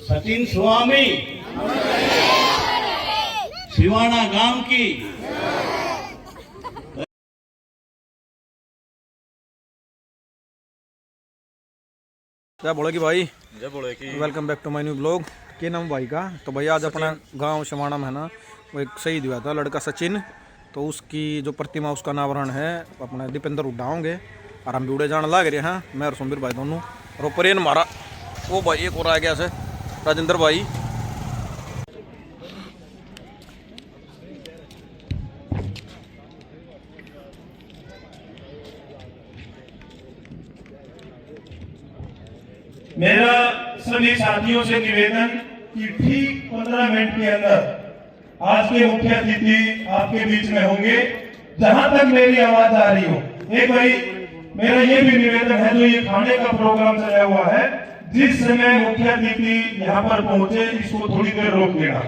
सचिन स्वामी सिवाना गांव की क्या बोले कि भाई welcome back to my new blog. क्या नाम भाई का? तो भैया आज अपना गांव शिवाना में है ना, वो एक शहीद हुआ था लड़का सचिन, तो उसकी जो प्रतिमा उसका अनावरण है अपने दीपेंद्र उड्डा होंगे और हम भी उड़े जाने लग रहे हैं, मैं और सुंदर भाई दोनों। और ऊपर हमारा वो भाई एक और आ गया से राजेंद्र भाई। मेरा सभी साथियों से निवेदन कि ठीक 15 मिनट के अंदर आज के मुख्य अतिथि आपके बीच में होंगे। जहां तक मेरी आवाज आ रही हो, एक भाई मेरा ये भी निवेदन है, जो ये खाने का प्रोग्राम चला हुआ है, जिस समय मुख्य अतिथि यहाँ पर पहुंचे इसको थोड़ी देर रोक देना,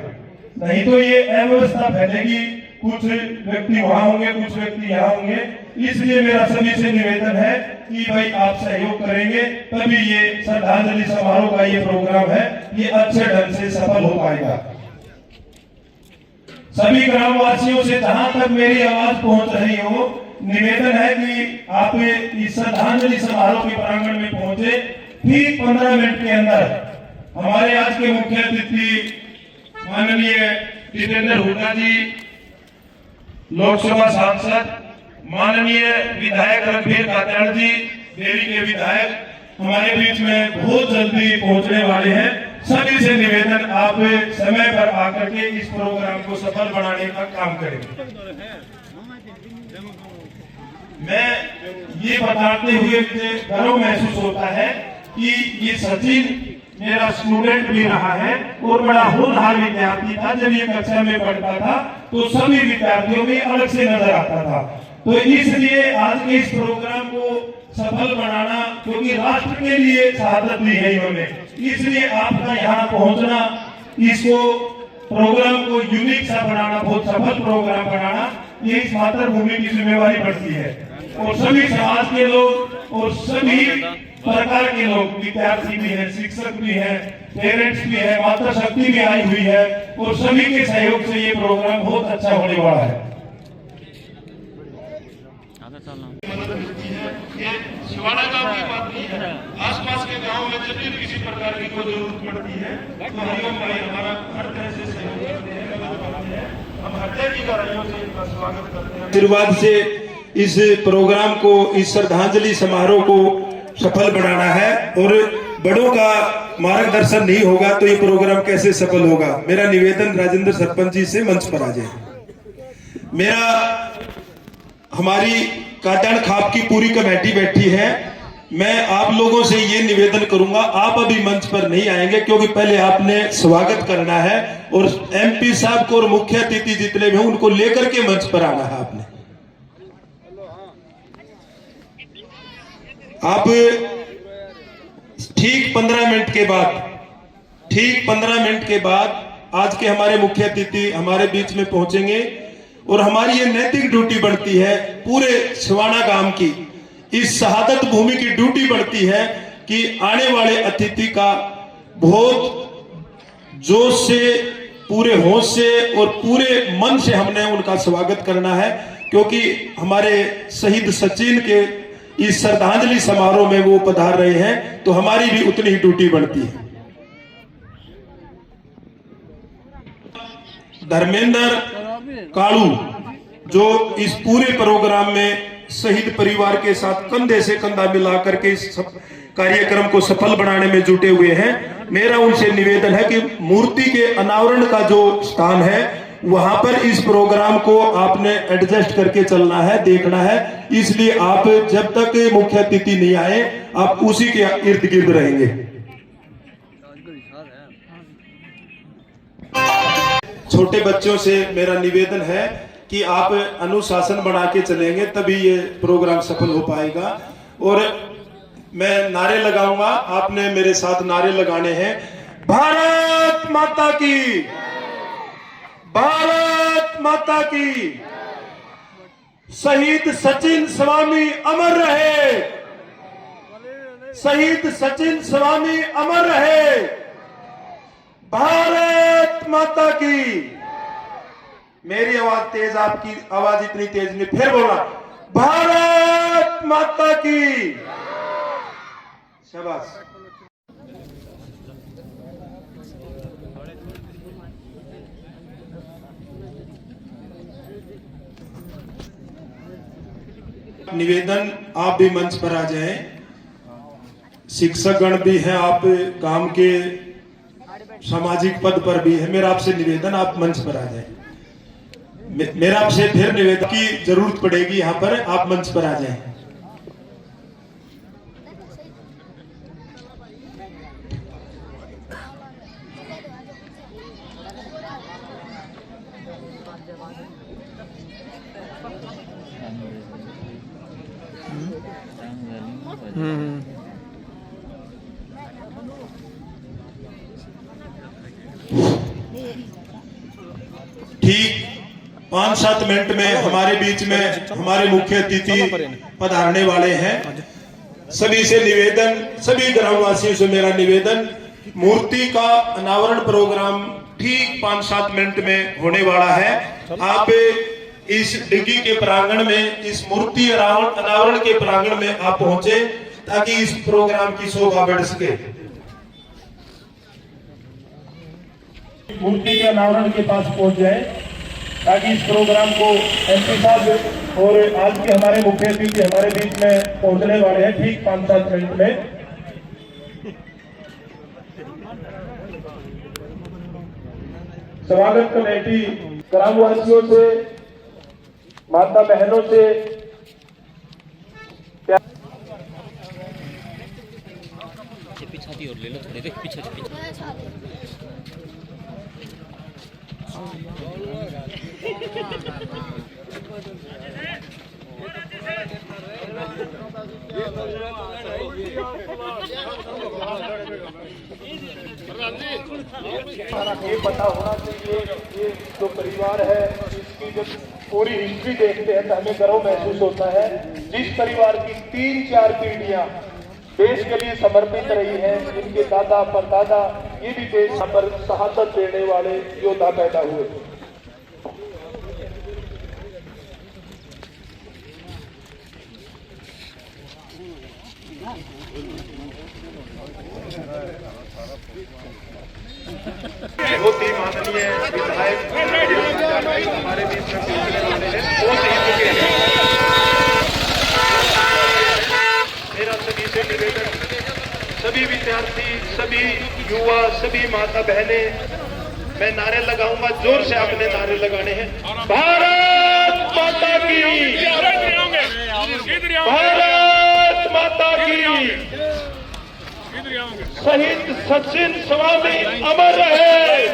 नहीं तो ये अव्यवस्था फैलेगी। कुछ व्यक्ति वहां होंगे, कुछ व्यक्ति यहाँ होंगे। इसलिए मेरा सभी से निवेदन है कि भाई आप सहयोग करेंगे तभी ये श्रद्धांजलि समारोह का ये प्रोग्राम है, ये अच्छे ढंग से सफल हो पाएगा। सभी ग्रामवासियों से जहां तक मेरी आवाज पहुंच रही हो, निवेदन है कि आप इस श्रद्धांजलि समारोह के प्रांगण में पहुंचे। ठीक 15 मिनट के अंदर हमारे आज के मुख्य अतिथि माननीय दीपेंद्र हुड्डा जी, लोकसभा सांसद, माननीय विधायक रणबीर कात्याल जी, देवी के विधायक, हमारे बीच में बहुत जल्दी पहुंचने वाले हैं। सभी से निवेदन आप समय पर आकर के इस प्रोग्राम को सफल बनाने का काम करें। मैं ये बताते हुए मुझे गर्व महसूस होता है कि ये सचिन मेरा स्टूडेंट भी रहा है और बड़ा होनहार विद्यार्थी था। जब ये कक्षा में पढ़ता था तो सभी विद्यार्थियों में अलग से नजर आता था। तो इसलिए आज के इस प्रोग्राम को सफल बनाना, क्योंकि राष्ट्र के लिए शहादत दी है इन्होंने, इसलिए आपका यहाँ पहुंचना, इसको प्रोग्राम को यूनिक सा बनाना, बहुत सफल प्रोग्राम बनाना, ये इस मातृभूमि की जिम्मेवारी बढ़ती है। और सभी समाज के लोग और सभी प्रकार के लोग, विद्यार्थी भी है, शिक्षक भी है, पेरेंट्स भी है, माता शक्ति भी आई हुई है, और सभी के सहयोग से ये प्रोग्राम बहुत अच्छा होने वाला है। ये शिवाना गांव की बात नहीं है, आसपास के गांव में जब भी किसी प्रकार की कोई जरूरत पड़ती है तो हरिओम भाई हमारा हर तरह से सहयोग करते हैं। हम हृदय की गहराइयों से इनका स्वागत करते हैं। आशीर्वाद से इस प्रोग्राम को, इस श्रद्धांजलि समारोह को सफल बनाना है, और बड़ों का मार्गदर्शन नहीं होगा तो ये प्रोग्राम कैसे सफल होगा। मेरा निवेदन राजेंद्र सरपंच जी से मंच पर आ जाए। मेरा हमारी काटन खाप की पूरी कमेटी बैठी है। मैं आप लोगों से ये निवेदन करूंगा, आप अभी मंच पर नहीं आएंगे क्योंकि पहले आपने स्वागत करना है, और एमपी साहब को और मुख्य अतिथि जितने भी हैं उनको लेकर के मंच पर आना है। आपने आप ठीक 15 मिनट के बाद आज के हमारे मुख्य अतिथि हमारे बीच में पहुंचेंगे, और हमारी ये नैतिक ड्यूटी बनती है, पूरे शिवाना गांव की इस शहादत भूमि की ड्यूटी बनती है कि आने वाले अतिथि का बहुत जोश से, पूरे होश से और पूरे मन से हमने उनका स्वागत करना है, क्योंकि हमारे शहीद सचिन के इस श्रद्धांजलि समारोह में वो पधार रहे हैं, तो हमारी भी उतनी ही ड्यूटी बनती है। धर्मेंद्र कालू जो इस पूरे प्रोग्राम में शहीद परिवार के साथ कंधे से कंधा मिलाकर के इस कार्यक्रम को सफल बनाने में जुटे हुए हैं, मेरा उनसे निवेदन है कि मूर्ति के अनावरण का जो स्थान है वहां पर इस प्रोग्राम को आपने एडजस्ट करके चलना है, देखना है। इसलिए आप जब तक मुख्य अतिथि नहीं आए आप उसी के इर्द गिर्द रहेंगे। छोटे बच्चों से मेरा निवेदन है कि आप अनुशासन बना के चलेंगे तभी ये प्रोग्राम सफल हो पाएगा। और मैं नारे लगाऊंगा, आपने मेरे साथ नारे लगाने हैं। भारत माता की, भारत माता की। शहीद सचिन स्वामी अमर रहे। शहीद सचिन स्वामी अमर रहे। भारत माता की। मेरी आवाज तेज, आपकी आवाज इतनी तेज नहीं, फिर बोला भारत माता की। शाबाश। निवेदन, आप भी मंच पर आ जाएं। शिक्षक गण भी हैं, आप काम के सामाजिक पद पर भी है। मेरा आपसे निवेदन, आप मंच पर आ जाएं। मेरा आपसे फिर निवेदन की जरूरत पड़ेगी, यहां पर आप मंच पर आ जाएं। ठीक 5-7 मिनट में हमारे बीच में हमारे मुख्य अतिथि पधारने वाले हैं। सभी से निवेदन, सभी ग्रामवासियों से मेरा निवेदन, मूर्ति का अनावरण प्रोग्राम ठीक 5-7 मिनट में होने वाला है। आप इस डिग्गी के प्रांगण में, इस मूर्ति अनावरण के प्रांगण में आप पहुंचे ताकि इस प्रोग्राम की शोभा बढ़ सके। मूर्ति के अनावरण के पास पहुंच जाए ताकि इस प्रोग्राम को एमपी साहब और आज के हमारे मुख्य अतिथि हमारे बीच में पहुंचने वाले हैं ठीक 5-7 मिनट में। स्वागत कमेटी ग्रामवासियों से, माता बहनों से पीछे और ले लो थोड़ी देर पीछे ये पता होना चाहिए, ये जो परिवार है इसकी जब पूरी हिस्ट्री देखते हैं तो हमें गर्व महसूस होता है। जिस परिवार की 3-4 पीढ़ियां देश के लिए समर्पित रही हैं, इनके दादा परदादा ये भी देश पर शहादत देने वाले योद्धा पैदा हुए। बहुत ही माननीय विधायक हमारे बीच में बहुत ही चुके हैं। मेरा सभी से निवेदन, सभी विद्यार्थी, सभी युवा, सभी माता बहनें, मैं नारे लगाऊंगा, जोर से आपने नारे लगाने हैं। भारत माता की, भारत माता की। शहीद सचिन स्वामी अमर रहे।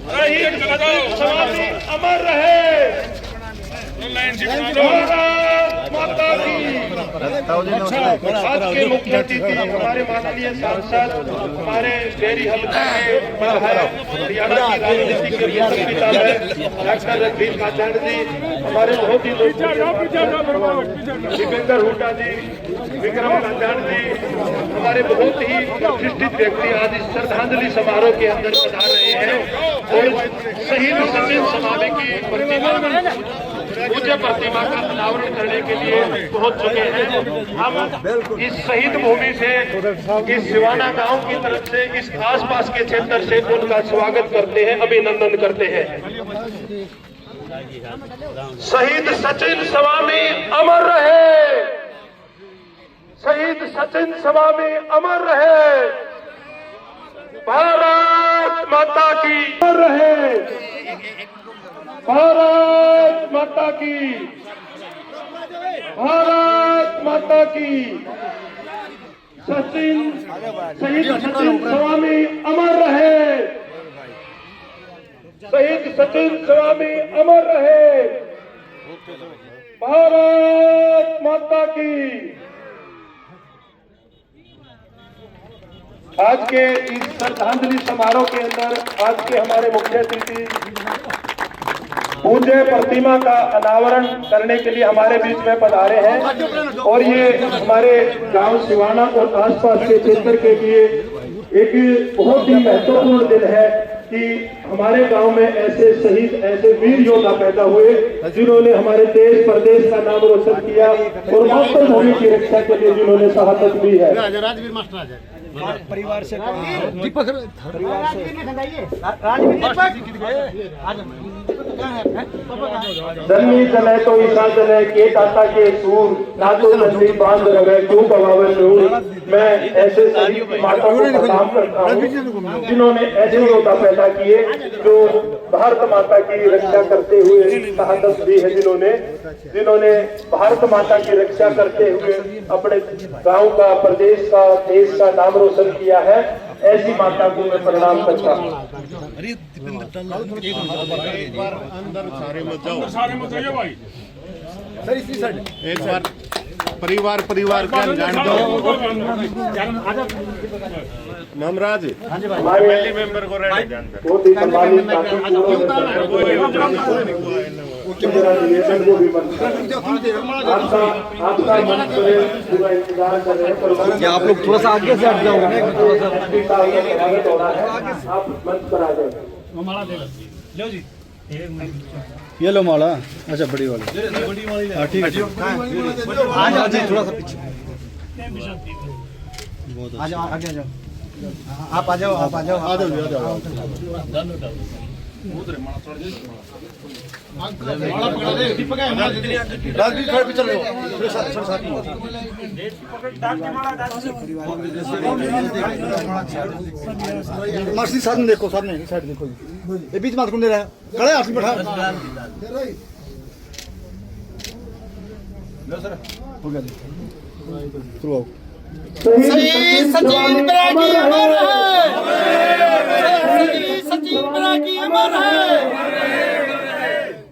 शहीद सचिन स्वामी अमर रहे। भारत माता की। आज के मुख्य अतिथि हमारे माननीय सांसद, हमारे डेयरी हल्का के विधायक, हरियाणा की राजनीति के पिता डॉक्टर रणबीर काचाण जी, हमारे बहुत ही दीपेंद्र हुड्डा जी, विक्रम काचाण जी, हमारे बहुत ही प्रतिष्ठित व्यक्ति आज इस श्रद्धांजलि समारोह के अंदर पधार रहे हैं और शहीद सचिन स्वामी की प्रतिमा, पूज्य प्रतिमा का अनावरण करने के लिए पहुंच चुके हैं। हम इस शहीद भूमि से, इस सिवाना गांव की तरफ से, इस आसपास के क्षेत्र से उनका स्वागत करते हैं, अभिनंदन करते हैं। शहीद सचिन स्वामी अमर रहे। शहीद सचिन स्वामी अमर रहे। भारत माता की अमर रहे। भारत माता की। भारत माता की। शहीद सचिन स्वामी अमर रहे। शहीद सचिन स्वामी अमर रहे। भारत माता की। आज के इस श्रद्धांजलि समारोह के अंदर आज के हमारे मुख्य अतिथि पूज्य प्रतिमा का अनावरण करने के लिए हमारे बीच में पधारे हैं और ये हमारे गांव सिवाना और आसपास के क्षेत्र के लिए एक बहुत ही महत्वपूर्ण दिन है कि हमारे गांव में ऐसे शहीद, ऐसे वीर योद्धा पैदा हुए जिन्होंने हमारे देश प्रदेश का नाम रोशन किया और मातृभूमि की रक्षा के लिए जिन्होंने शहादत दी है। परिवार से जन्मी जने तो ईसा जने के दाता के सूर ना तो नजरी बांध रहे क्यों गवावे नूर। मैं ऐसे सभी माता को प्रणाम करता हूँ जिन्होंने ऐसे योद्धा पैदा किए जो भारत माता की रक्षा करते हुए शहादत दी है, जिन्होंने भारत माता की रक्षा करते हुए अपने गांव का, प्रदेश का, देश का नाम रोशन किया है। ऐसी माता को मैं प्रणाम करता हूँ। एक बार परिवार का जान दो। ममराज फैमिली मेंबर को बहुत ही सम्मानित आपका मंच पूरा इंतजार कर रहे हैं। आप लोग थोड़ा सा आगे से हट जाओगे आप मंच पर आ जाए। ये लो माला। अच्छा बड़ी वाली। हाँ ठीक है। थोड़ा सा पीछे आ जाओ, आगे आ जाओ। आप आ जाओ, आ जाओ। मर्सी साथ में देखो, सामने साइड देखो, ये बीच में दे रहा है। खड़े आदमी बैठा हो गया। शुरू आओ। शहीद सचिन ब्रागी अमर है। शहीद सचिन ब्रागी अमर है।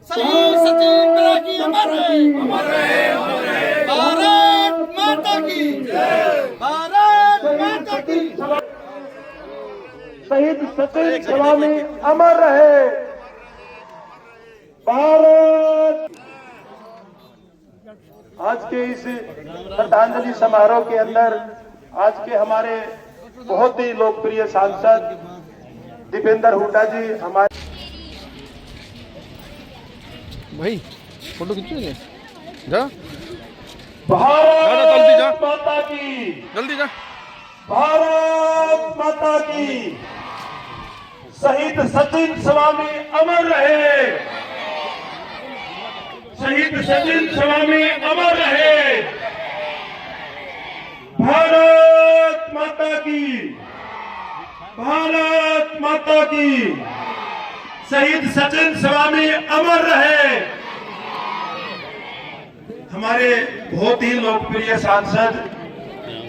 शहीद सचिन ब्रागी अमर है। भारत माता की जय। भारत माता की। शहीद सचिन स्वामी अमर रहे। भारत। आज के इस श्रद्धांजलि समारोह के अंदर आज के हमारे बहुत ही लोकप्रिय सांसद दीपेंद्र हुड्डा जी हमारे भाई फोटो खींचोगे जा। भारत माता की जल्दी जा। भारत माता की। शहीद सचिन स्वामी अमर रहे। शहीद सचिन स्वामी अमर रहे। भारत माता की। भारत माता की। शहीद सचिन स्वामी अमर रहे। हमारे बहुत ही लोकप्रिय सांसद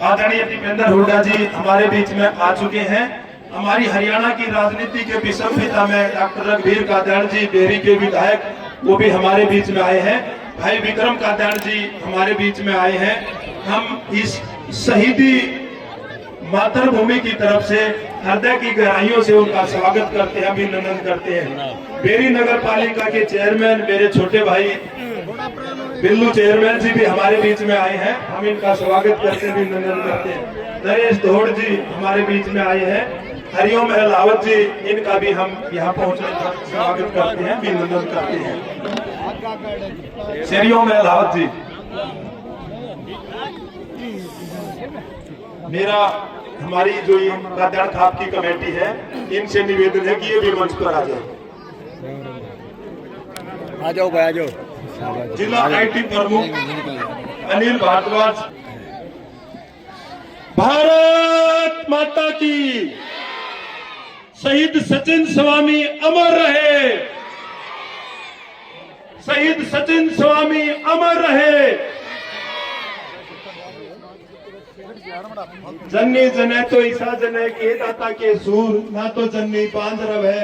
आदरणीय दीपेंद्र हुड्डा जी हमारे बीच में आ चुके हैं। हमारी हरियाणा की राजनीति के विषम पिता में डॉक्टर रघुवीर कादयान जी बेरी के विधायक वो भी हमारे बीच में आए हैं। भाई विक्रम कादयान जी हमारे बीच में आए हैं। हम इस शहीदी मातृभूमि की तरफ से हृदय की गहराइयों से उनका स्वागत करते हैं, अभिनंदन करते हैं। बेरी नगर पालिका के चेयरमैन मेरे छोटे भाई बिल्लू चेयरमैन जी भी हमारे बीच में आए हैं। हम इनका स्वागत करते हैं, अभिनंदन करते हैं। नरेश धोड़ जी हमारे बीच में आए हैं। हरिओम अहलावत जी इनका भी हम यहाँ पहुंचने का स्वागत करते हैं, अभिनंदन करते हैं। हरिओम अहलावत जी। मेरा हमारी जो ये कादयान खाप की कमेटी है इनसे निवेदन है कि ये भी मंच पर आ जाए। आ जाओ भाई, आ जाओ। जिला आईटी प्रमुख अनिल भारद्वाज। भारत माता की। शहीद सचिन स्वामी अमर रहे। शहीद सचिन स्वामी अमर रहे। जन्नी जने तो ईसा जने के दाता के सूर ना तो जन्नी बांध रहे।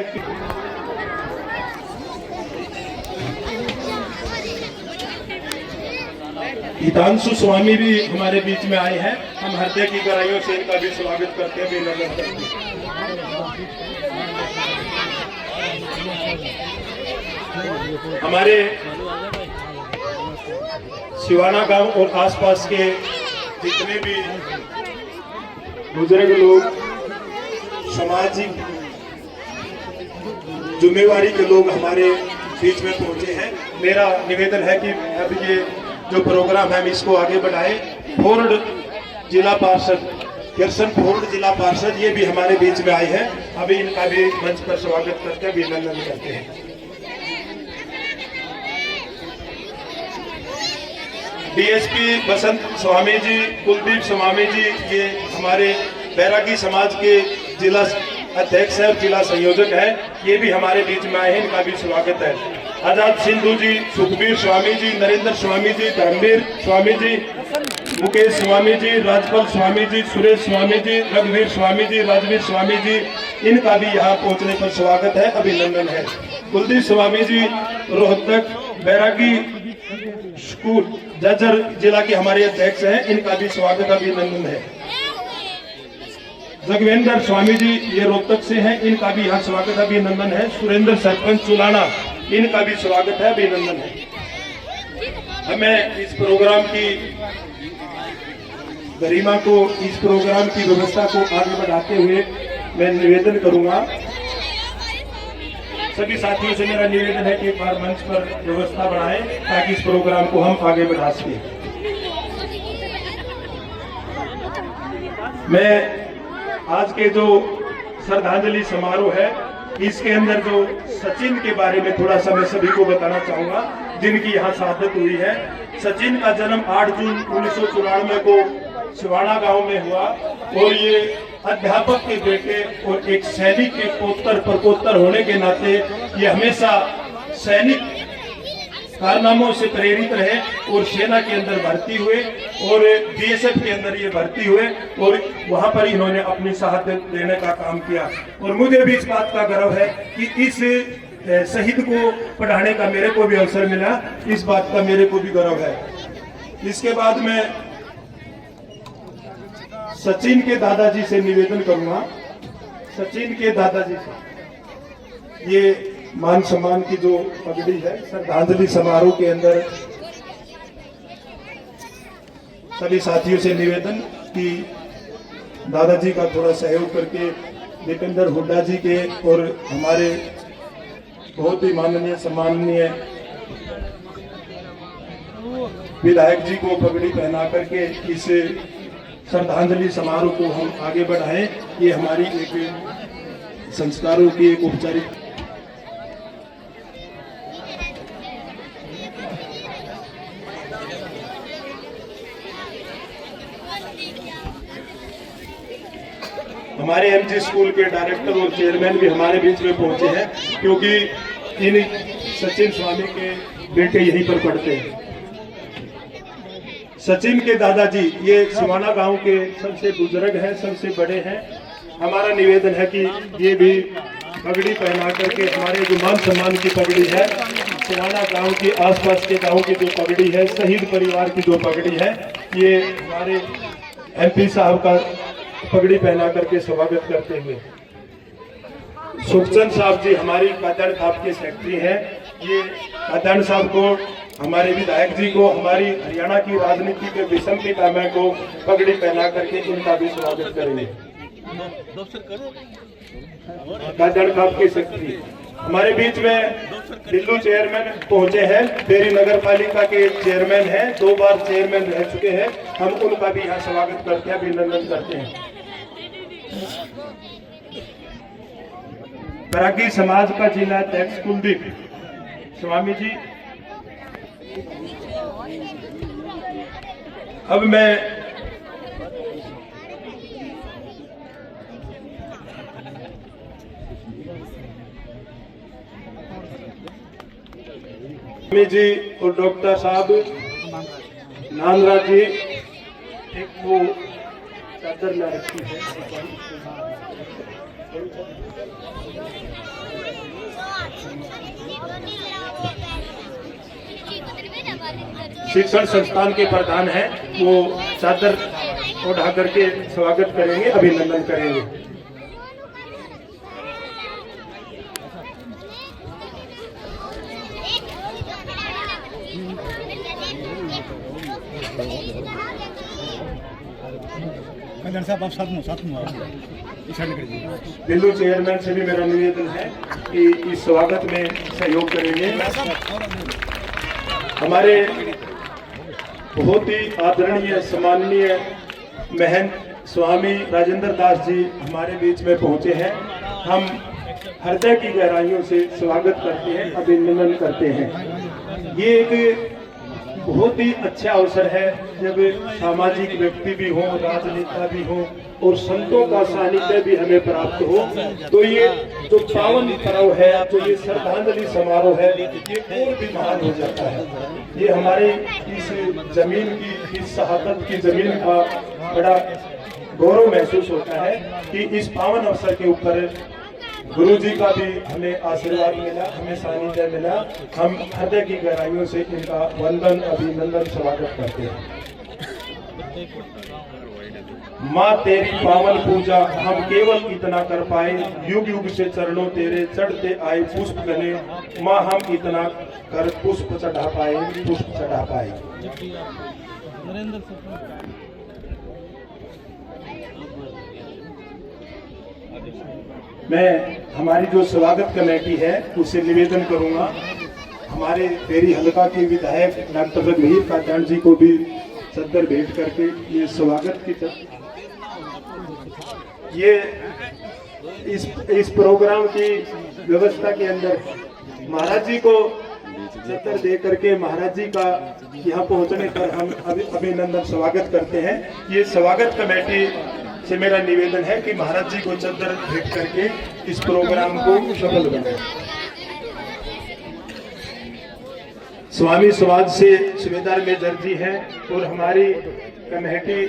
हितांशु स्वामी भी हमारे बीच में आए हैं। हम हृदय की गहराइयों से इनका भी स्वागत करते हैं, अभिनंदन करते हैं। हमारे सिवाना गांव और आसपास के जितने भी बुजुर्ग लोग, सामाजिक जिम्मेवारी के लोग हमारे बीच में पहुंचे हैं, मेरा निवेदन है कि अब ये जो प्रोग्राम है इसको आगे बढ़ाए। फोर्ड जिला पार्षद, किरसन फोर्ड जिला पार्षद, ये भी हमारे बीच में आए हैं। अभी इनका भी मंच पर स्वागत करते हैं, अभिनंदन करते हैं। डीएसपी बसंत स्वामी जी, कुलदीप स्वामी जी, ये हमारे बैरागी समाज के जिला अध्यक्ष है, जिला संयोजक है, ये भी हमारे बीच में आए हैं, इनका भी स्वागत है। आजाद सिंधु जी, सुखबीर स्वामी जी, नरेंद्र स्वामी जी, धर्मवीर स्वामी जी, मुकेश स्वामी जी, राजपाल स्वामी जी, सुरेश स्वामी जी, रघुवीर स्वामी जी, राजवीर स्वामी जी, इनका भी यहाँ पहुंचने पर स्वागत है, अभिनंदन है। कुलदीप स्वामी जी रोहतक बैरागी स्कूल जज्जर जिला के हमारे अध्यक्ष हैं, इनका भी स्वागत अभिनंदन है। जगवेंद्र स्वामी जी ये रोहतक से हैं, इनका भी यहाँ स्वागत अभिनंदन है। सुरेंद्र सरपंच चुलाना, इनका भी स्वागत है, अभिनंदन है। हमें इस प्रोग्राम की गरिमा को, इस प्रोग्राम की व्यवस्था को आगे बढ़ाते हुए मैं निवेदन करूंगा, सभी साथियों से मेरा निवेदन है कि एक बार मंच पर व्यवस्था बढ़ाएं ताकि इस प्रोग्राम को हम आगे बढ़ा सकें। मैं आज के जो श्रद्धांजलि समारोह है, इसके अंदर जो सचिन के बारे में थोड़ा सा मैं सभी को बताना चाहूंगा, जिनकी यहाँ शहादत हुई है। सचिन का जन्म 8 जून 1994 को सिवाना गांव में हुआ और ये अध्यापक के बेटे और एक सैनिक के पोतर प्रपोतर होने के नाते ये हमेशा सैनिक कारनामों से प्रेरित रहे और सेना के अंदर भर्ती हुए और बीएसएफ के अंदर ये भर्ती हुए और वहां पर इन्होंने अपनी शहादत देने का काम किया। और मुझे भी इस बात का गर्व है कि इस शहीद को पढ़ाने का मेरे को भी अवसर मिला, इस बात का मेरे को भी गर्व है। इसके बाद मैं सचिन के दादाजी से निवेदन करूंगा, सचिन के दादाजी से ये मान सम्मान की जो पगड़ी है, श्रद्धांजलि समारोह के अंदर सभी साथियों से निवेदन कि दादाजी का थोड़ा सहयोग करके दीपेंद्र हुड्डा जी के और हमारे बहुत ही माननीय सम्माननीय विधायक जी को पगड़ी पहना करके इस श्रद्धांजलि समारोह को हम आगे बढ़ाएं। ये हमारी एक संस्कारों की एक औपचारिक हमारे एमजी स्कूल के डायरेक्टर और चेयरमैन भी हमारे बीच में पहुंचे हैं, क्योंकि इन सचिन स्वामी के बेटे यहीं पर पढ़ते हैं। सचिन के दादाजी ये सिवाना गांव के सबसे बुजुर्ग हैं, सबसे बड़े हैं। हमारा निवेदन है कि ये भी पगड़ी पहना करके हमारे जो मान सम्मान की पगड़ी है, सिवाना गांव के आसपास के गांव की जो पगड़ी है, शहीद परिवार की जो पगड़ी है, ये हमारे एमपी साहब का पगड़ी पहना करके स्वागत करते हुए। सुखचंद साहब जी हमारी कादड़ खाप के सेक्रेटरी हैं, ये कादड़ साहब को, हमारे विधायक जी को, हमारी हरियाणा की राजनीति के विषम पितामह को पगड़ी पहना करके उनका भी स्वागत करेंगे। कादड़ खाप के सेक्रेटरी हमारे बीच में दिल्लू चेयरमैन पहुंचे हैं, देरी नगर पालिका के चेयरमैन हैं, 2 बार चेयरमैन रह चुके हैं, हम उनका भी यहाँ स्वागत करते हैं, अभिनंदन करते हैं। बैरागी समाज का जिला अध्यक्ष कुलदीप स्वामी जी। अब मैं जी और डॉक्टर साहब नानराज जी, एक वो चादर ला रखी है, शिक्षण संस्थान के प्रधान हैं, वो चादर उठा करके स्वागत करेंगे, अभिनंदन करेंगे। साहब आप साथ में दिल्ली चेयरमैन से भी मेरा निवेदन है कि इस स्वागत में सहयोग करेंगे। हमारे बहुत ही आदरणीय सम्माननीय महंत स्वामी राजेंद्र दास जी हमारे बीच में पहुंचे हैं। हम हृदय की गहराइयों से स्वागत करते हैं, अभिनंदन करते हैं। ये एक बहुत ही अच्छा अवसर है जब सामाजिक व्यक्ति भी हो, राजनेता भी हो और संतों का सानिध्य भी हमें प्राप्त हो, तो ये जो पावन पर्व है, जो ये श्रद्धांजलि समारोह है, ये और भी महान हो जाता है। ये हमारी इस जमीन की, इस शहादत की जमीन का बड़ा गौरव महसूस होता है कि इस पावन अवसर के ऊपर गुरु जी का भी हमें आशीर्वाद मिला, हमें सानिध्य मिला। हम हृदय की गहराइयों से इनका वंदन, अभिनंदन, स्वागत करते हैं। माँ तेरी पावन पूजा हम केवल इतना कर पाए, युग युग से चरणों तेरे चढ़ते आए पुष्प गने, माँ हम इतना कर पुष्प चढ़ा पाए, पुष्प चढ़ा पाए। मैं हमारी जो स्वागत कमेटी है उससे निवेदन करूंगा, हमारे तेरी हल्का के विधायक डॉक्टर रघुवीर काटान जी को भी सदर भेंट करके ये स्वागत की ये इस प्रोग्राम की व्यवस्था के अंदर महाराज जी को सदर दे करके महाराज जी का यहाँ पहुँचने पर हम अभिनंदन स्वागत करते हैं। ये स्वागत कमेटी से मेरा निवेदन है कि महाराज जी को चद्दर भेंट करके इस प्रोग्राम को सफल बनाएं। स्वामी समाज से सुबेदार मेजर जी हैं और हमारी कमेटी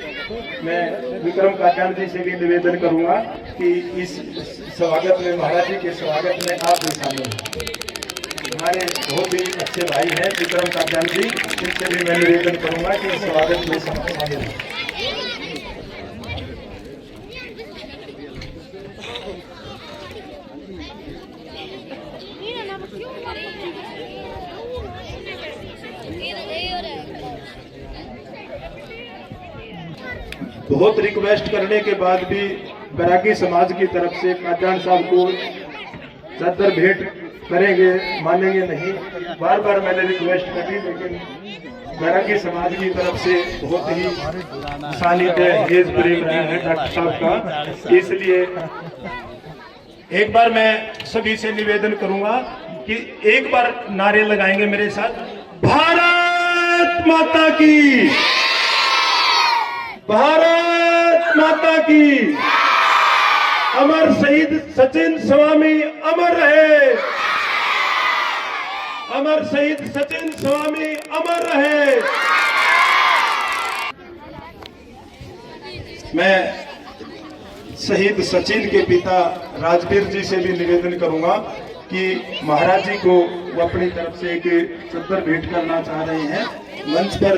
में विक्रम काटान जी से भी निवेदन करूंगा कि इस स्वागत में, महाराज जी के स्वागत में आप भी शामिल हैं। हमारे बहुत ही अच्छे भाई हैं विक्रम काटान जी, इनसे भी मैं निवेदन करूंगा कि इस स्वागत में शामिल हैं। बहुत रिक्वेस्ट करने के बाद भी बैरागी समाज की तरफ से काटान साहब को चद्दर भेंट करेंगे, मानेंगे नहीं। बार बार मैंने रिक्वेस्ट करी, लेकिन बैरागी समाज की तरफ से बहुत ही सानिध्य हेज प्रेम रहा है डॉक्टर साहब का। इसलिए एक बार मैं सभी से निवेदन करूंगा कि एक बार नारे लगाएंगे मेरे साथ, भारत माता की, भारत माता की, अमर शहीद सचिन स्वामी अमर रहे, अमर शहीद सचिन स्वामी अमर रहे। मैं शहीद सचिन के पिता राजवीर जी से भी निवेदन करूंगा कि महाराज जी को वो अपनी तरफ से एक चद्दर भेंट करना चाह रहे हैं। मंच पर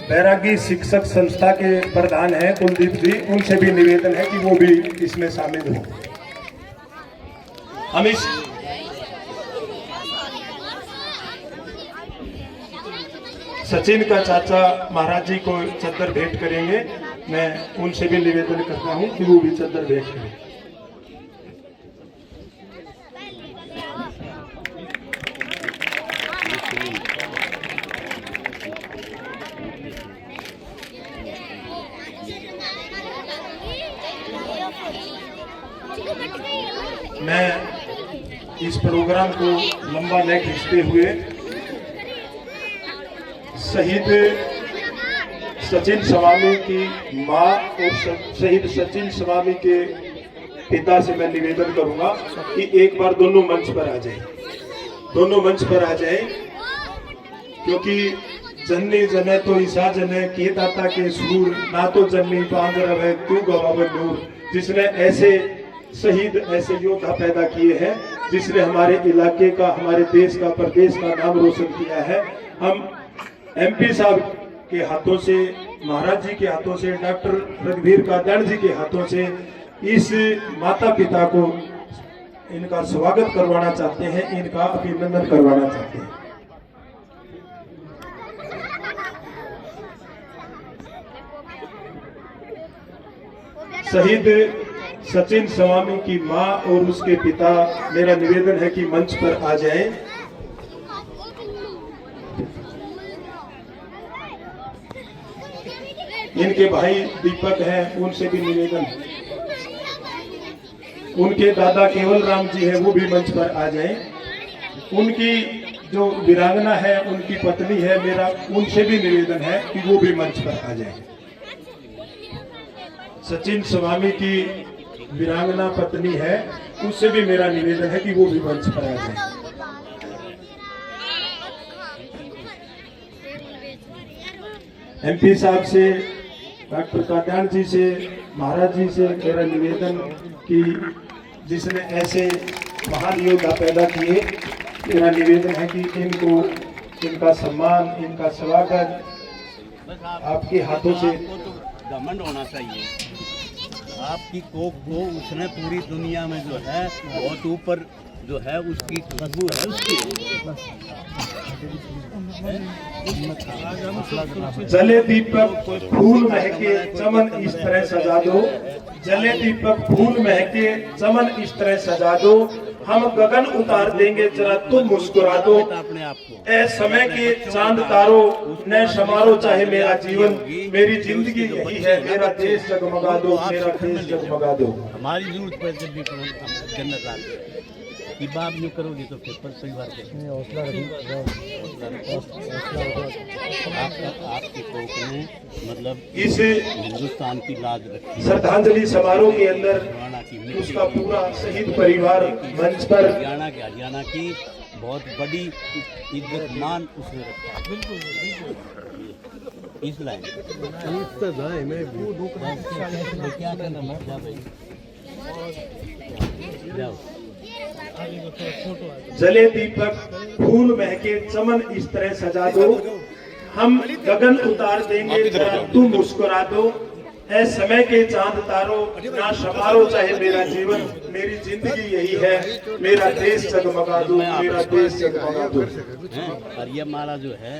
बैरागी शिक्षक संस्था के प्रधान हैं कुलदीप जी, उनसे भी निवेदन है कि वो भी इसमें शामिल हो। हम इस सचिन का चाचा महाराज जी को चद्दर भेंट करेंगे, मैं उनसे भी निवेदन करता हूं कि वो भी चद्दर भेंट करें। मैं इस प्रोग्राम को लंबा न खींचते हुए शहीद सचिन स्वामी की मां और शहीद सचिन स्वामी के पिता से मैं निवेदन करूंगा कि एक बार दोनों मंच पर आ जाए, दोनों मंच पर आ जाए, क्योंकि जननी जने तो ईसा जने के दाता के सूर, ना तो जननी पांग रवे तू गवावे नूर। जिसने ऐसे शहीद ऐसे योद्धा पैदा किए हैं जिसने हमारे इलाके का, हमारे देश का, प्रदेश का नाम रोशन किया है। हम MP साहब के हाथों से, महाराज जी के हाथों से, डॉक्टर रघुवीर कात्यायन जी के हाथों से इस माता पिता को इनका स्वागत करवाना चाहते हैं, इनका अभिनंदन करवाना चाहते हैं। शहीद सचिन स्वामी की मां और उसके पिता, मेरा निवेदन है कि मंच पर आ जाएं। इनके भाई दीपक हैं, उनसे भी निवेदन है। उनके दादा केवल राम जी है, वो भी मंच पर आ जाएं। उनकी जो वीरांगना है, उनकी पत्नी है, मेरा उनसे भी निवेदन है कि वो भी मंच पर आ जाएं। सचिन स्वामी की वीरांगना पत्नी है, उससे भी मेरा निवेदन है कि वो भी मंच पर आ जाए। MP साहब से, डॉक्टर कात्यायन जी से, महाराज जी से मेरा निवेदन कि जिसने ऐसे महान योद्धा पैदा किए, मेरा निवेदन है कि इनको, इनका सम्मान, इनका स्वागत आपके हाथों से। घमंड होना चाहिए आपकी कोक को, उसने पूरी दुनिया में जो है बहुत ऊपर जो है उसकी खुशबू है उसकी। जले दीपक फूल महके चमन इस तरह सजा दो, जले दीपक फूल महके चमन इस तरह सजा दो, हम गगन उतार देंगे जरा तुम मुस्कुरा दो। अपने आप को ऐ समय के चांद तारो न समारो चाहे मेरा जीवन, मेरी जिंदगी यही है, मेरा देश जगमगा दो, मेरा देश जगमगा दो। हमारी जरूरत पर जब भी जन्नत आती है कि बाप यूँ करोगे तो फिर परिवार के आपकी कोक ने मतलब इस हिंदुस्तान की लाज रखी। श्रद्धांजलि समारोह के अंदर उसका पूरा शहीद परिवार मंच पर, हरियाणा की बहुत बड़ी इज्जत मान उसने रखा। बिल्कुल बिल्कुल इस लाइन क्या करना जाओ। जले दीपक फूल महके चमन इस तरह सजा दो, हम गगन उतार देंगे जरा तुम मुस्कुरा दो। ऐ समय के चांद तारो ना समारो चाहे मेरा जीवन, मेरी जिंदगी यही है, मेरा देश जगमगा दो, मेरा देश जगमगा दो। और ये माला जो है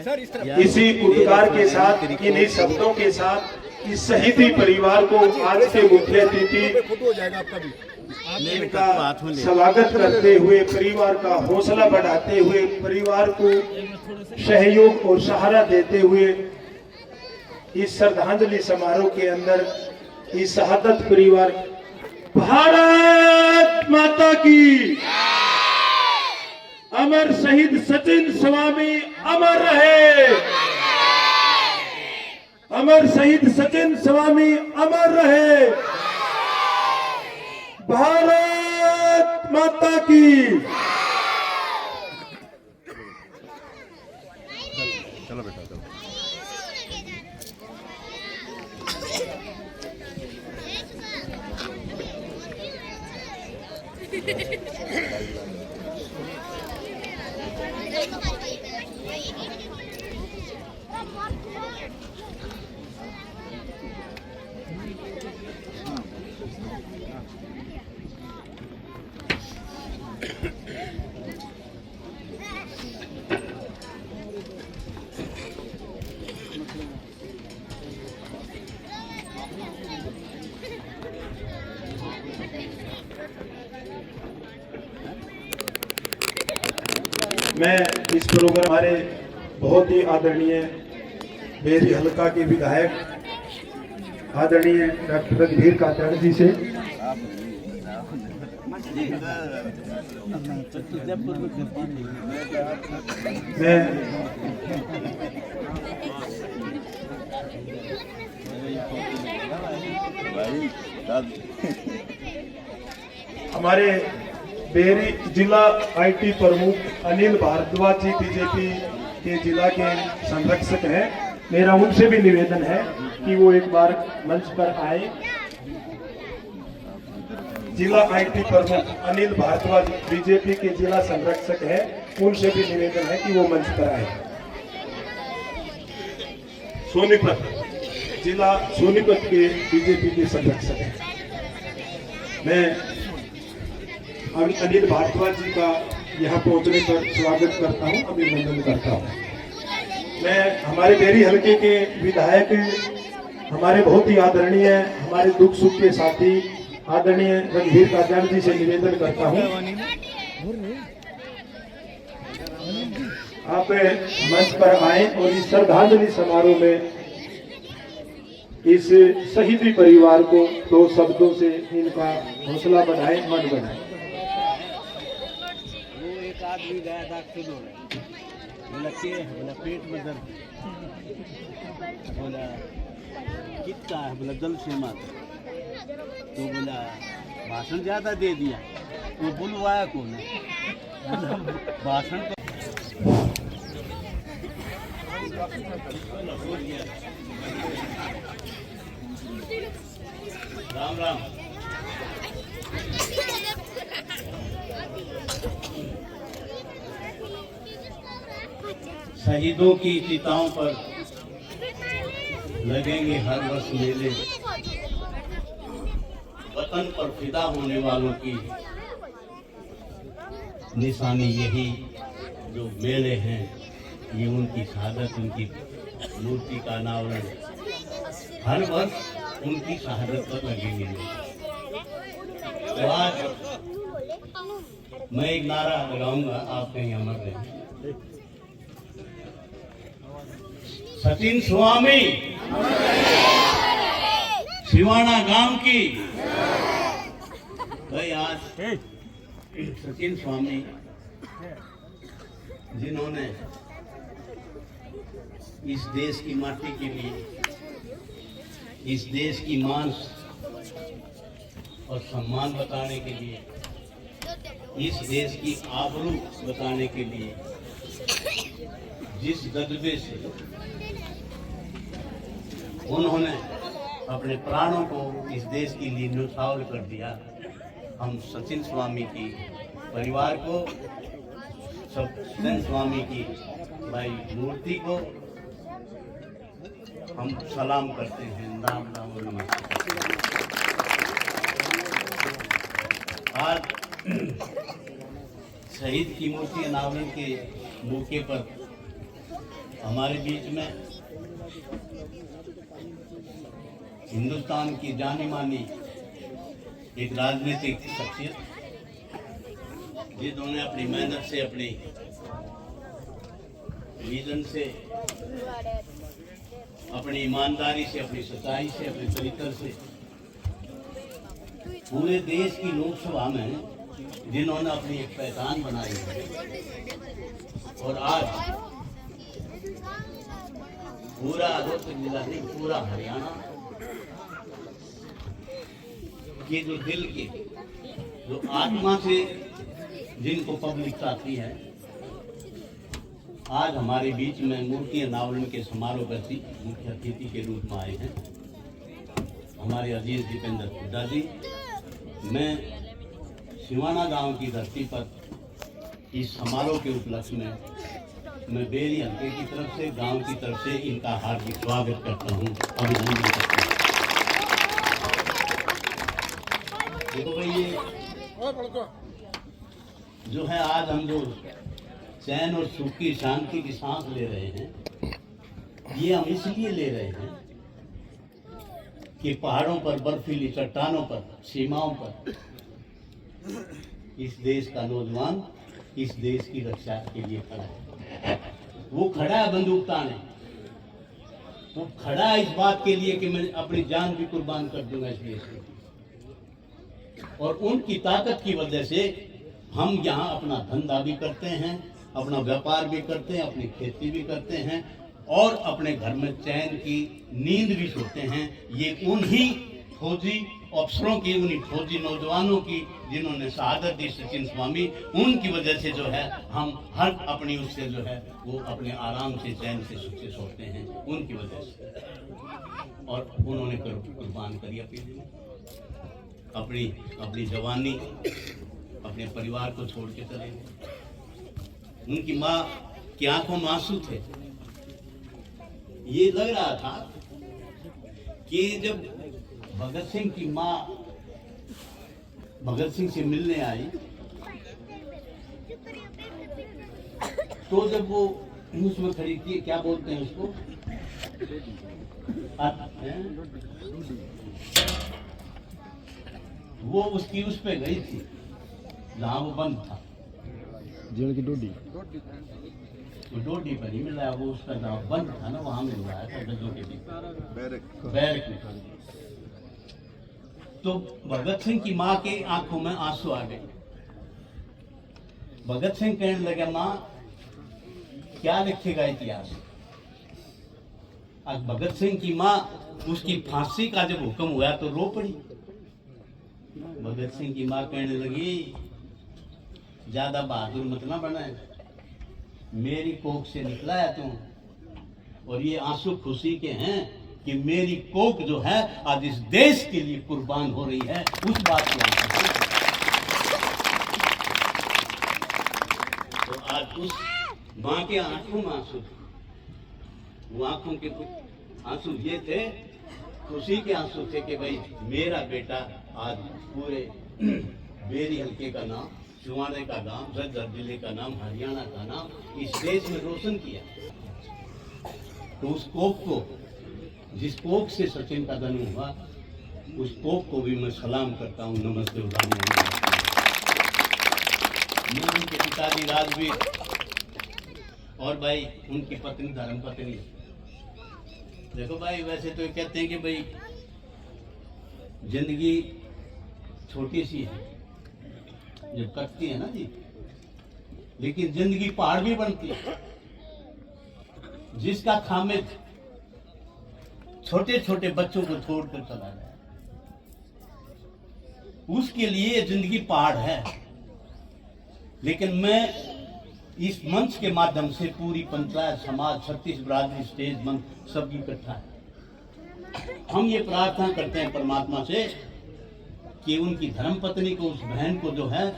इसी उद्गार के साथ, इन्हीं शब्दों के साथ इस शहीदी परिवार को आज के मुख्य अतिथि इनका स्वागत करते हुए, परिवार का हौसला बढ़ाते हुए, परिवार को सहयोग और सहारा देते हुए इस श्रद्धांजलि समारोह के अंदर इस शहादत परिवार, भारत माता की, अमर शहीद सचिन स्वामी अमर रहे, अमर शहीद सचिन स्वामी अमर रहे, भारत माता की। चलो बेटा चलो। मैं इस प्रोग्राम हमारे बहुत ही आदरणीय बेरी हल्का के विधायक आदरणीय डॉक्टर रघुवीर कात्यायन जी से मैं हमारे बेरी जिला IT प्रमुख अनिल भारद्वाज जी बीजेपी के जिला के संरक्षक हैं, मेरा उनसे भी निवेदन है कि वो एक बार मंच पर आए। जिला आईटी प्रमुख अनिल भारद्वाज बीजेपी के जिला संरक्षक हैं, उनसे भी निवेदन है कि वो मंच पर आए। सोनीपत जिला सोनीपत के बीजेपी के संरक्षक हैं। मैं अनिल भारद्वाज जी का यहाँ पहुंचने पर स्वागत करता हूँ, अभिनंदन करता हूँ। मैं हमारे बेरी हलके के विधायक, हमारे बहुत ही आदरणीय, हमारे दुख सुख के साथी आदरणीय रणधीर काजान जी से निवेदन करता हूँ, आप मंच पर आए और इस श्रद्धांजलि समारोह में इस शहीदी परिवार को 2 शब्दों से इनका हौसला बढ़ाए, मन बढ़ाए। वो एक आदमी गया था किलो बोला पेट में दर्द, बोला कितना है, बोला जल से मत, तो बोला भाषण ज्यादा दे दिया, वो बुलवाया कौन है भाषण तो राम राम। शहीदों की चिताओं पर लगेंगे हर वर्ष मेले, वतन पर फिदा होने वालों की निशानी यही जो मेले हैं, ये उनकी शहादत, उनकी मूर्ति का अनावरण हर वर्ष उनकी शहादत पर लगेंगे। तो आज मैं एक नारा लगाऊंगा, आप कहीं अमर रहें। सचिन स्वामी सिवाना गांव की। भाई आज सचिन स्वामी जिन्होंने इस देश की माटी के लिए, इस देश की मान और सम्मान बताने के लिए, इस देश की आबरू बताने के लिए जिस जज्बे से उन्होंने अपने प्राणों को इस देश के लिए न्यौछावर कर दिया, हम सचिन स्वामी की परिवार को, सचिन स्वामी की भाई मूर्ति को हम सलाम करते हैं। राम राम और नमस्कार। आज शहीद की मूर्ति अनावरण के मौके पर हमारे बीच में हिंदुस्तान की जानी मानी एक राजनीतिक शख्सियत, जिन्होंने अपनी मेहनत से, अपनी विजन से, अपनी ईमानदारी से, अपनी सच्चाई से, अपने चरित्र से पूरे देश की लोकसभा में जिन्होंने अपनी एक पहचान बनाई है, और आज पूरा रोहतक जिला नहीं, पूरा हरियाणा के जो दिल के, जो आत्मा से जिनको पब्लिक चाहती है, आज हमारे बीच में मूर्ति अनावरण के समारोह पर मुख्य अतिथि के रूप में आए हैं हमारे अजीज दीपेंद्र हुड्डा जी। मैं सिवाना गांव की धरती पर इस समारोह के उपलक्ष्य में मैं बेरी हल्के की तरफ से, गांव की तरफ से इनका हार्दिक स्वागत करता हूं, अभिनंदन करता हूं। देखो भाई, ये जो है आज हम जो चैन और सुख की, शांति की सांस ले रहे हैं, ये हम इसलिए ले रहे हैं कि पहाड़ों पर, बर्फीली चट्टानों पर, सीमाओं पर इस देश का नौजवान इस देश की रक्षा के लिए खड़ा है। वो खड़ा है बंदूक ताने, वो खड़ा है इस बात के लिए कि मैं अपनी जान भी कुर्बान कर दूंगा इस देश के। और उनकी ताकत की वजह से हम यहाँ अपना धंधा भी करते हैं, अपना व्यापार भी करते हैं, अपनी खेती भी करते हैं, और अपने घर में चैन की नींद भी सोते हैं। ये उन्हीं फौजी अफसरों की, उन्हीं फौजी नौजवानों की जिन्होंने शहादत दी, सचिन स्वामी, उनकी वजह से जो है हम हर अपनी उससे जो है वो अपने आराम से, चैन से, सुख से सोते हैं, उनकी वजह से। और उन्होंने कुर्बान करी अपनी। अपनी अपनी जवानी, अपने परिवार को छोड़ के चले गए। उनकी माँ की आंखों में आंसू थे। ये लग रहा था कि जब भगत सिंह की माँ भगत सिंह से मिलने आई तो जब वो उसमें खड़ी थी, क्या बोलते हैं उसको, वो उसकी उस पे गई थी जहाँ वो बंद था, जेल की डोडी, तो डोडी पर नहीं मिल रहा, वो उसका जहाँ बंद था ना वहां मिल रहा है गद्दों के बीच बैरक में। तो भगत सिंह की माँ के आंखों में आंसू आ गए। भगत सिंह कहने लगे, माँ क्या लिखेगा इतिहास। अब भगत सिंह की माँ, उसकी फांसी का जब हुक्म हुआ तो रो पड़ी। भगत सिंह की माँ कहने लगी, ज्यादा बहादुर मत ना बनाए, मेरी कोख से निकला है तू, और ये आंसू खुशी के हैं कि मेरी कोख जो है आज इस देश के लिए कुर्बान हो रही है, उस बात के आंसू। तो आज उस माँ के आंखों में आंसू थे। वो आंखों के आंसू ये थे, खुशी के आंसू थे कि भाई मेरा बेटा आज पूरे बेरी हल्के का नाम, चुवाड़े का नाम, झज्जर जिले का नाम, हरियाणा का नाम इस देश में रोशन किया। तो उस कोख को, जिस कोख से सचिन का जन्म हुआ, उस कोख को भी मैं सलाम करता हूँ, नमस्ते उदाहरण। मैं उनके पिताजी राजवीर और भाई उनकी पत्नी धर्म पत्नी। देखो भाई, वैसे तो कहते हैं कि भाई जिंदगी छोटी सी है जब कटती है ना जी, लेकिन जिंदगी पहाड़ भी बनती है। जिसका खामिद छोटे छोटे बच्चों को छोड़कर चला गया, उसके लिए जिंदगी पहाड़ है। लेकिन मैं इस मंच के माध्यम से पूरी पंचायत समाज, छत्तीस बिरादरी, स्टेज मंच सब इकट्ठा है। हम ये प्रार्थना करते हैं परमात्मा से कि उनकी धर्मपत्नी को, उस बहन को जो है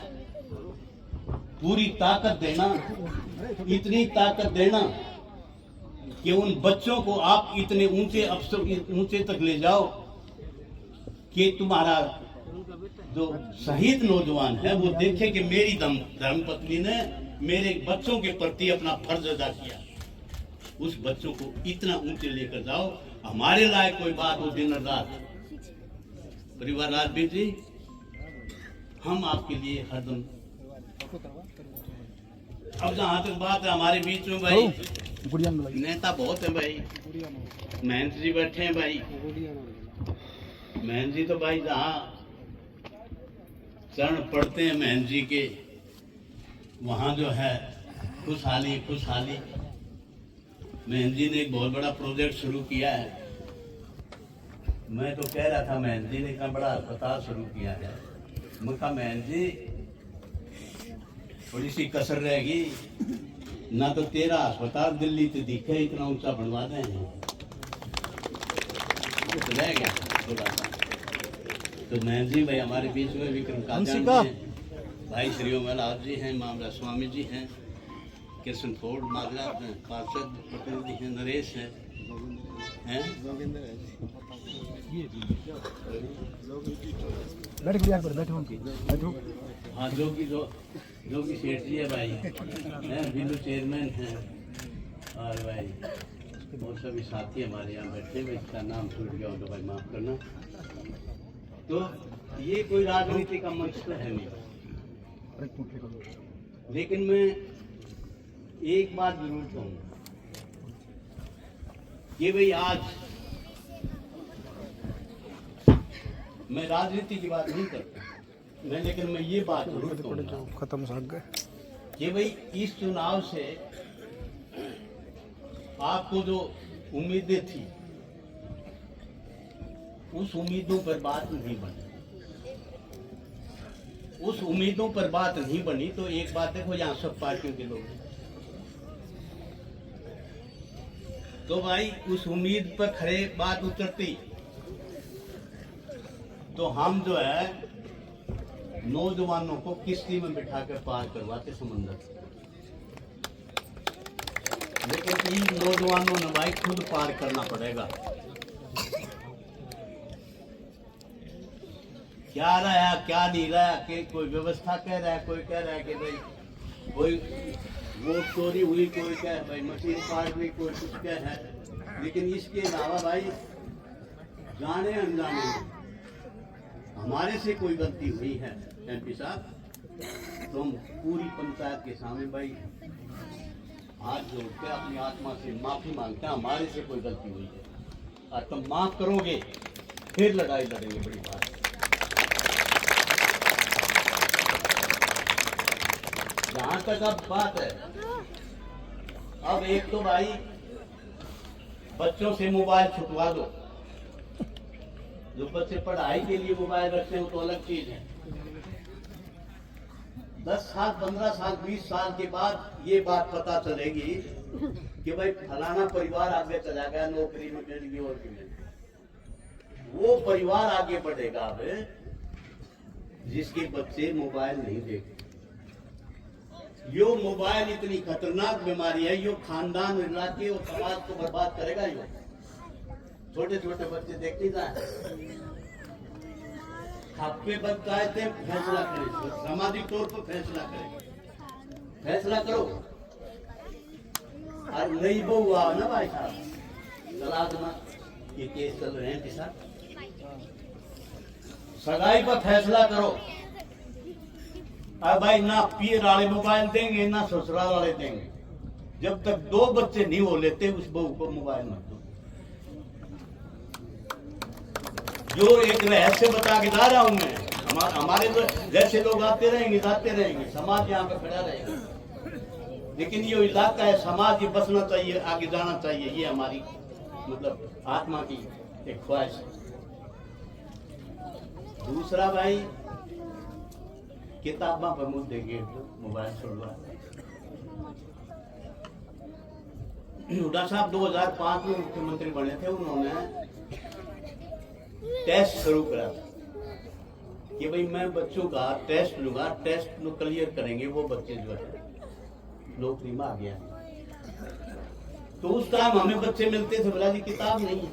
पूरी ताकत देना, इतनी ताकत देना कि उन बच्चों को आप इतने ऊंचे अफसर, ऊंचे तक ले जाओ कि तुम्हारा जो शहीद नौजवान है वो देखे कि मेरी धर्मपत्नी ने मेरे बच्चों के प्रति अपना फर्ज अदा किया। उस बच्चों को इतना ऊंचे लेकर जाओ, हमारे लायक कोई बात हो दिन रात। परिवार राजवीर जी, हम आपके लिए हरदम। अब जहाँ तक बात है हमारे बीच में भाई नेता बहुत है भाई, महंत जी बैठे हैं भाई। महंत जी तो भाई जहाँ चरण पढ़ते हैं महंत जी के, वहाँ जो है खुशहाली खुशहाली। महंत जी ने एक बहुत बड़ा प्रोजेक्ट शुरू किया है। मैं तो कह रहा था महंत जी ने इतना बड़ा अस्पताल शुरू किया है, मैं कहा महंत जी थोड़ी सी कसर रहेगी ना, तो तेरा अस्पताल दिल्ली से दिखे इतना ऊंचा बनवा दें। तो रह गया थोड़ा सा। तो महंत जी भाई हमारे बीच में विक्रम काजान जी हैं, भाई श्री ओमलाल जी हैं, मामला स्वामी जी हैं, कृष्ण फोर्ड माजरा पार्षद प्रतिनिधि हैं, नरेश हैं, हाँ जो कि सेठ जी है भाई, हैं बिल्लू चेयरमैन हैं, और भाई बहुत सभी साथी हमारे यहाँ बैठे हुए, इसका नाम छूट गया हो तो भाई माफ करना। तो ये कोई राजनीति का मंच तो है नहीं, लेकिन मैं एक बात जरूर कहूँगा कि भाई आज मैं राजनीति की बात नहीं करता मैं, लेकिन मैं ये बात जरूर कहूँगा खत्म साग गए कि भाई इस चुनाव से आपको जो उम्मीदें थी उस उम्मीदों पर बात नहीं बनी। उस उम्मीदों पर बात नहीं बनी तो एक बात देखो, यहाँ सब पार्टियों के लोग हैं, तो भाई उस उम्मीद पर खड़े बात उतरती तो हम जो है नौजवानों को किश्ती में बिठा कर पार करवाते समंदर, लेकिन इन नौजवानों ने भाई खुद पार करना पड़ेगा। क्या रहा क्या नहीं रहा, कि कोई व्यवस्था कह रहा है, कोई कह रहा है कि भाई कोई वोट चोरी हुई, कोई कह भाई मशीन फाड़ गई, कोई कुछ कह रहा है। लेकिन इसके अलावा भाई जाने अनजाने हमारे से कोई गलती हुई है MP साहब, तो हम पूरी पंचायत के सामने भाई हाथ जोड़ के अपनी आत्मा से माफी मांगते हैं, हमारे से कोई गलती हुई है और तुम माफ करोगे फिर लड़ाई लड़ेंगे बड़ी बात। जहां तक अब बात है, अब एक तो भाई बच्चों से मोबाइल छुटवा दो, जो बच्चे पढ़ाई के लिए मोबाइल रखते हैं तो अलग चीज है। 10 साल 15 साल 20 साल के बाद ये बात पता चलेगी कि भाई फलाना परिवार आगे चला गया, नौकरी में मिल गई और मिल गई, वो परिवार आगे बढ़ेगा अब जिसके बच्चे मोबाइल नहीं देखते। यो मोबाइल इतनी खतरनाक बीमारी है, यो खानदान इलाके और समाज को बर्बाद करेगा। यो छोटे छोटे बच्चे देखते जाए, खापे पंचायतें फैसला करें, सामाजिक तौर पर फैसला करें, फैसला करो। और नहीं बहु आओ ना भाई साहब, तलाक मत, ये केस चल रहे हैं किसान, सगाई पर फैसला करो। अब भाई ना पीर वाले मोबाइल देंगे ना ससुराल वाले देंगे, जब तक 2 बच्चे नहीं हो लेते उस बहू को मोबाइल मत दो। जो एक रहस्य बता के जा रहा हूं मैं, हमारे तो जैसे लोग आते रहेंगे जाते रहेंगे, समाज यहाँ पे खड़ा रहेगा, लेकिन ये इलाका है, समाज ये बसना चाहिए, आगे जाना चाहिए, ये हमारी मतलब आत्मा की एक ख्वाहिश है। दूसरा भाई किताबा पर मुझ देंगे मोबाइल छुड़वा। हुड्डा साहब 2005 में मुख्यमंत्री बने थे, उन्होंने टेस्ट शुरू करा कि भाई मैं बच्चों का टेस्ट लूंगा, टेस्ट में क्लियर करेंगे वो बच्चे जो है नौकरी में आ गया। तो उस टाइम हमें बच्चे मिलते थे, बोला जी किताब नहीं है।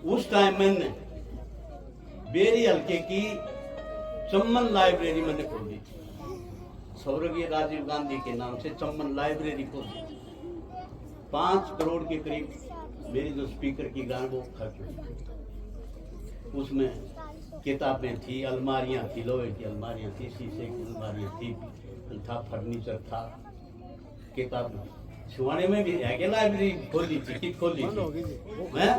उस टाइम मैंने बेरी हल्के की चम्मन लाइब्रेरी मैंने खोली थी, स्वर्गीय राजीव गांधी के नाम से चम्मन लाइब्रेरी खोली थी। 5 करोड़ के करीब मेरी जो स्पीकर की ग्रांट वो खर्च हुई। उसमें किताबें थी, अलमारियां थी, लोहे की अलमारियां थी, शीशे की अलमारियां थी, था फर्नीचर था, किताब छुआने में भी है कि लाइब्रेरी खोली थी, कित खोली थी मैं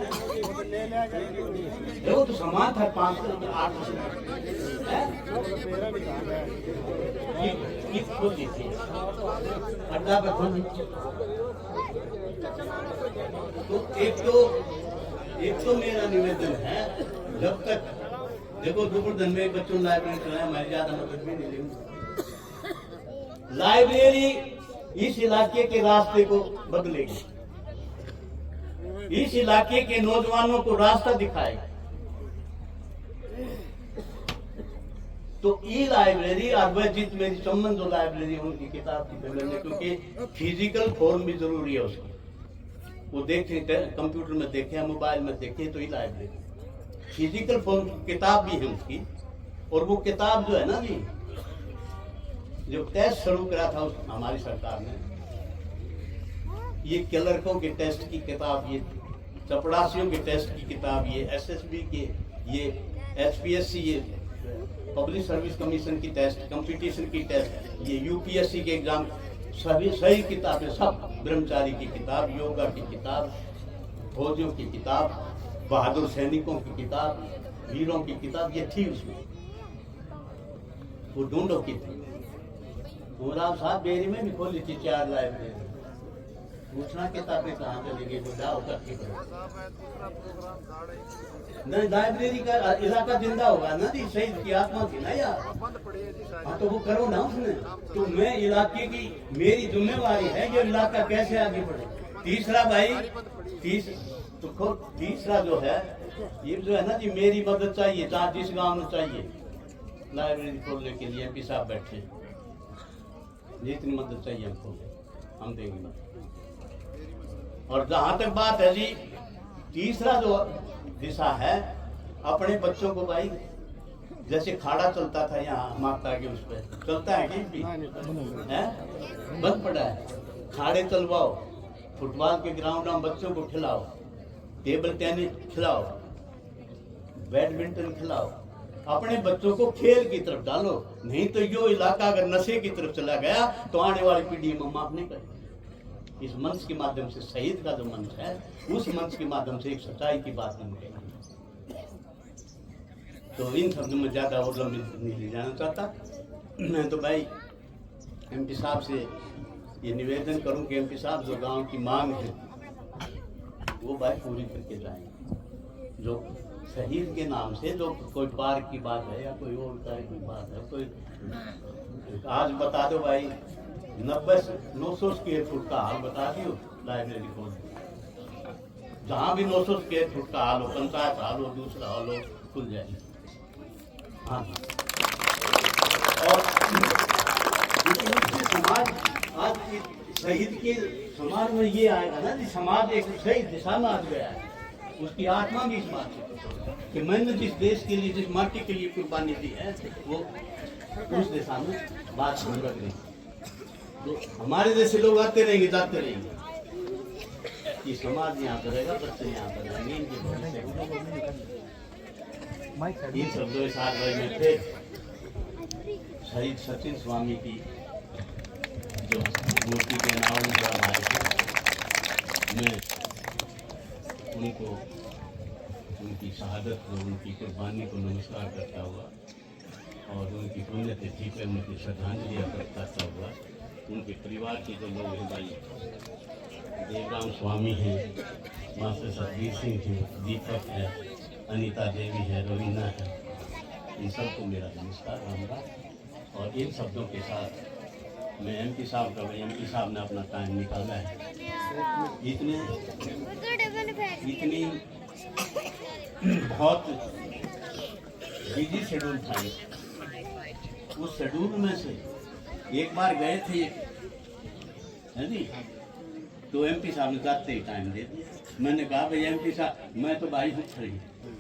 देखो तो सामान था 5 8 कित खोली थी, अड्डा पे खोली। तो एक तो मेरा निवेदन है, जब तक देखो गोवर्धन में बच्चों लाइब्रेरी चलाया, मैं ज्यादा मदद भी नहीं लूंगा। लाइब्रेरी इस इलाके के रास्ते को बदलेगी, इस इलाके के नौजवानों को रास्ता दिखाएगी। तो ई लाइब्रेरी और वह जित मेरी संबंध जो लाइब्रेरी उनकी किताब की मिलने, क्योंकि फिजिकल फॉर्म भी जरूरी है उसकी। वो देखे कंप्यूटर में देखे, मोबाइल में देखे, तो ये लाइब्रेरी फिजिकल फॉर्म किताब भी है उसकी। और वो किताब जो है ना जी, जो टेस्ट शुरू करा था हमारी सरकार ने, ये क्लर्कों के टेस्ट की किताब, ये चपड़ासियों के टेस्ट की किताब, ये SSB के, ये HPSC, ये पब्लिक सर्विस कमीशन की टेस्ट, कंपटीशन की टेस्ट, ये UPSC के एग्जाम, सभी सही किताबें, सब ब्रह्मचारी की किताब, योगा की किताब, फौजियों की किताब, बहादुर सैनिकों की किताब, वीरों की किताब, ये थी उसमें। वो ढूंढो की थी। राव साहब बेरी में भी खोली थी 4 लाइब्रेरी, पूछना किताबें कहाँ चलेगी, वो जाओ करके नहीं, लाइब्रेरी का इलाका जिंदा होगा ना जी, शहीद की आत्मा थी ना यार। हाँ तो वो करो ना उसने। तो मैं इलाके की, मेरी जिम्मेवारी है कि इलाका कैसे आगे बढ़े। तीसरा भाई, तीसरा जो है ये जो है ना जी, मेरी मदद चाहिए, चाहे जिस गांव में चाहिए, लाइब्रेरी खोलने के लिए एमपी साहब बैठे, जितनी मदद चाहिए हमको हम देंगे। और जहां तक बात है जी, तीसरा जो दिशा है, अपने बच्चों को भाई, जैसे खाड़ा चलता था यहाँ माता के, उस पर चलता है कि बंद पड़ा है, खाड़े चलवाओ, फुटबॉल के ग्राउंड में बच्चों को खिलाओ, टेबल टेनिस खिलाओ, बैडमिंटन खिलाओ, अपने बच्चों को खेल की तरफ डालो। नहीं तो यो इलाका अगर नशे की तरफ चला गया तो आने वाली पीढ़ी में माफ नहीं करेगी। इस मंच के माध्यम से, शहीद का जो मंच है, उस मंच के माध्यम से एक सच्चाई की बात हम कहेंगे। तो इन शब्दों में ज्यादा और नहीं ले जाना चाहता मैं। तो भाई एमपी साहब से ये निवेदन करूं कि एमपी साहब जो गांव की मांग है वो भाई पूरी करके जाएंगे। जो शहीद के नाम से जो कोई पार्क की बात है या कोई और तरह की बात है, कोई आज बता दो भाई, 900 स्क्वायर फुट का हाल बता दियो लाइब्रेरी को, जहाँ भी 900 स्क्वायर फुट का हाल हो, पंचायत हाल हो, दूसरा हाल हो, खुल जाएगी। हाँ, और समाज आज शहीद के समाज में ये आएगा ना जी, समाज एक सही दिशा में आ गया है, उसकी आत्मा भी इस बात से कि मैंने जिस देश के लिए, जिस माटी के लिए कुर्बानी दी है, वो उस दिशा में बात हम रख रहे हैं। तो हमारे जैसे लोग आते रहेंगे, जाते रहेंगे, ये समाज यहाँ पर रहेगा, बच्चे यहाँ पर रहेंगे, इनके भविष्य। इन शब्दों के साथ भाई में थे शहीद सचिन स्वामी की जो मूर्ति के नाम पर आए थे, मैं उनको, उनकी शहादत को, उनकी कुर्बानी को नमस्कार करता हुआ और उनकी पुण्यतिथि पर उनकी श्रद्धांजलि अर्पित करता हुआ, उनके परिवार के जो लोग हैं भाई, देवराम स्वामी हैं, मास्टर सतबीर सिंह हैं, दीपक है, अनीता देवी है, रवीना है, इन सबको मेरा नमस्कार रहूँगा। और इन शब्दों के साथ मैं एमपी साहब का, एमपी साहब ने अपना टाइम निकाला है, इतनी बहुत बिजी शेड्यूल था, उस शेड्यूल में से एक बार गए थे है जी, तो एमपी साहब ने जाते ही टाइम दे दिया। मैंने कहा भाई एमपी साहब, मैं तो भाई हूँ खड़ी,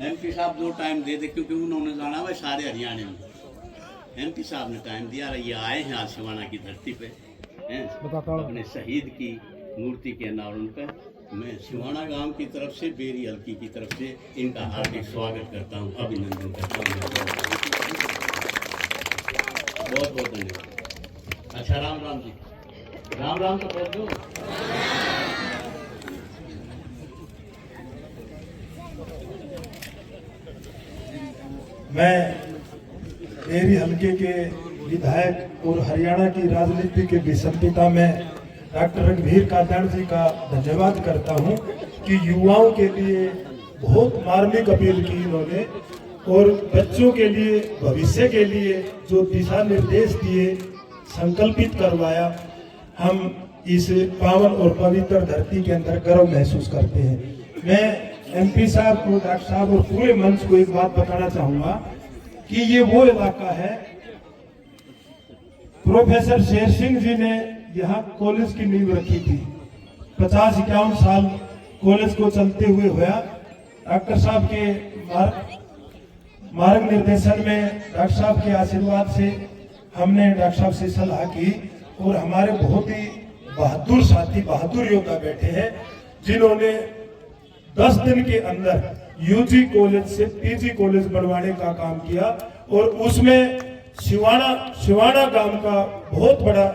एमपी साहब जो टाइम दे दे, क्योंकि उन्होंने जाना भाई सारे हरियाणा में, एमपी साहब ने टाइम दिया। ये आए हैं आज सिवाना की धरती पे, अपने शहीद की मूर्ति के अनावरण पर। मैं सिवाना गांव की तरफ से, बेरी हल्की की तरफ से इनका हार्दिक स्वागत करता हूँ, अभिनंदन करता हूँ। बहुत बहुत धन्यवाद। अच्छा, राम राम जी, राम राम तो बोल दो। मैं बेरी हल्के के विधायक और हरियाणा की राजनीति के विषमता में डॉक्टर रघुवीर कादड़ जी का धन्यवाद करता हूं कि युवाओं के लिए बहुत मार्मिक अपील की इन्होंने, और बच्चों के लिए, भविष्य के लिए जो दिशा निर्देश दिए, संकल्पित करवाया। हम इस पावन और पवित्र धरती के अंदर गर्व महसूस करते हैं। मैं एमपी साहब को, डॉक्टर साहब और पूरे मंच को एक बात बताना चाहूंगा कि ये वो इलाका है, प्रोफेसर शेर सिंह जी ने यहाँ कॉलेज की नींव रखी थी, 50-51 साल कॉलेज को चलते हुए हुआ। डॉक्टर साहब के मार्ग निर्देशन में, डॉक्टर साहब के आशीर्वाद से हमने डॉक्टर साहब से सलाह की, और हमारे बहुत ही बहादुर साथी, बहादुर योद्धा बैठे हैं, जिन्होंने 10 दिन के अंदर यूजी कॉलेज से पीजी कॉलेज बनवाने का काम किया, और उसमें सिवाना गांव का बहुत बड़ा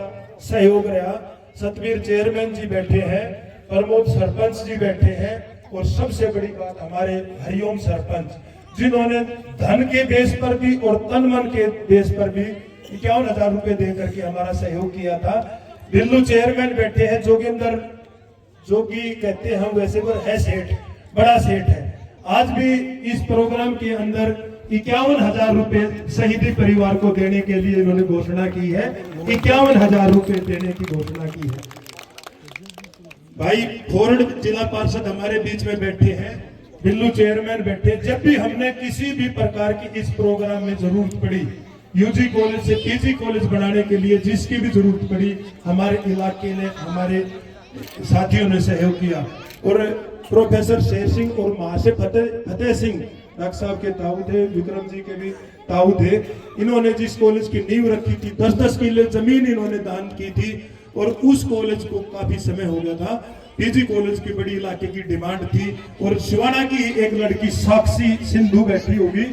सहयोग रहा। सतबीर चेयरमैन जी बैठे हैं, प्रमोद सरपंच जी बैठे हैं, और सबसे बड़ी बात हमारे हरिओम सरपंच, जिन्होंने धन के बेस पर भी और तन मन के बेस पर भी 51,000 रुपए दे करके हमारा सहयोग किया था। बिल्लू चेयरमैन बैठे हैं, जोगिंदर, जो कि कहते हैं वैसे वो है सेठ, बड़ा सेठ है। आज भी इस प्रोग्राम के अंदर 51,000 रुपए शहीदी परिवार को देने के लिए इन्होंने घोषणा की है, 51,000 रुपए देने की घोषणा की है। भाई फोर्ड जिला पार्षद हमारे बीच में बैठे हैं, बिल्लू चेयरमैन बैठे, जब भी हमने किसी भी प्रकार की इस प्रोग्राम में जरूरत पड़ी, यूजी कॉलेज से पीजी कॉलेज बनाने के लिए जिसकी भी जरूरत पड़ी, हमारे इलाके ने, हमारे साथियों ने सहयोग किया। और प्रोफेसर शेर सिंह और महाशय फतेह सिंह डॉक्टर साहब के ताऊ थे, विक्रम जी के भी ताऊ थे। इन्होंने जिस कॉलेज की नींव रखी थी, 10-10 किले जमीन इन्होंने दान की थी और उस कॉलेज को काफी समय हो गया था। पीजी कॉलेज की बड़ी इलाके की डिमांड थी और शिवाना की एक लड़की साक्षी सिंधु बैठी होगी,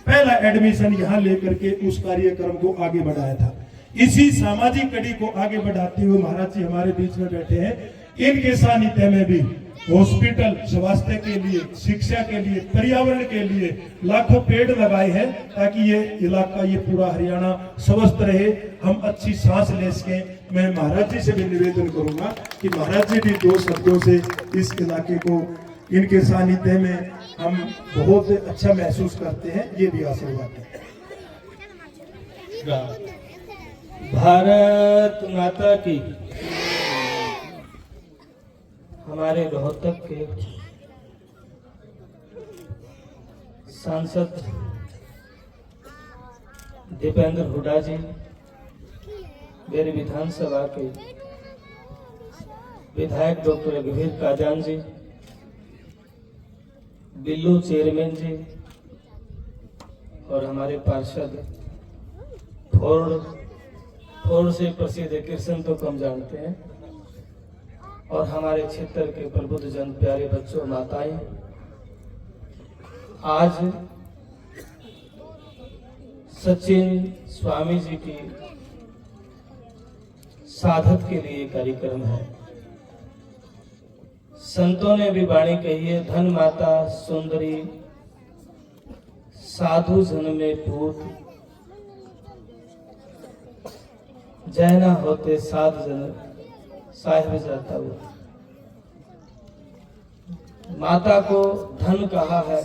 पहला एडमिशन यहाँ लेकर के उस कार्यक्रम को आगे बढ़ाया था। इसी सामाजिक कड़ी को आगे बढ़ाते हुए महाराज जी हमारे बीच में बैठे हैं। इनके सानिध्य में भी हॉस्पिटल, स्वास्थ्य के लिए, शिक्षा के लिए, पर्यावरण के लिए लाखों पेड़ लगाए हैं ताकि ये इलाका, ये पूरा हरियाणा स्वस्थ रहे, हम अच्छी सांस ले सकें। मैं महाराज जी से भी निवेदन करूंगा कि महाराज जी भी 2 शब्दों से इस इलाके को, इनके सानिध्य में हम बहुत अच्छा महसूस करते हैं, ये भी आशीर्वाद है। भारत माता की। हमारे रोहतक के सांसद दीपेंद्र हुड्डा जी, मेरे विधानसभा के विधायक डॉक्टर रघुवीर काजान जी, बिल्लू चेयरमैन जी और हमारे पार्षद फोर्ड से प्रसिद्ध कृष्ण तो कम जानते हैं, और हमारे क्षेत्र के प्रबुद्ध जन, प्यारे बच्चों, माताएं, आज सचिन स्वामी जी की साधक के लिए कार्यक्रम है। संतों ने भी वाणी कही है, धन माता सुंदरी साधु जन में पूत, जय ना होते साध जन साहिब जाता हुआ। माता को धन कहा है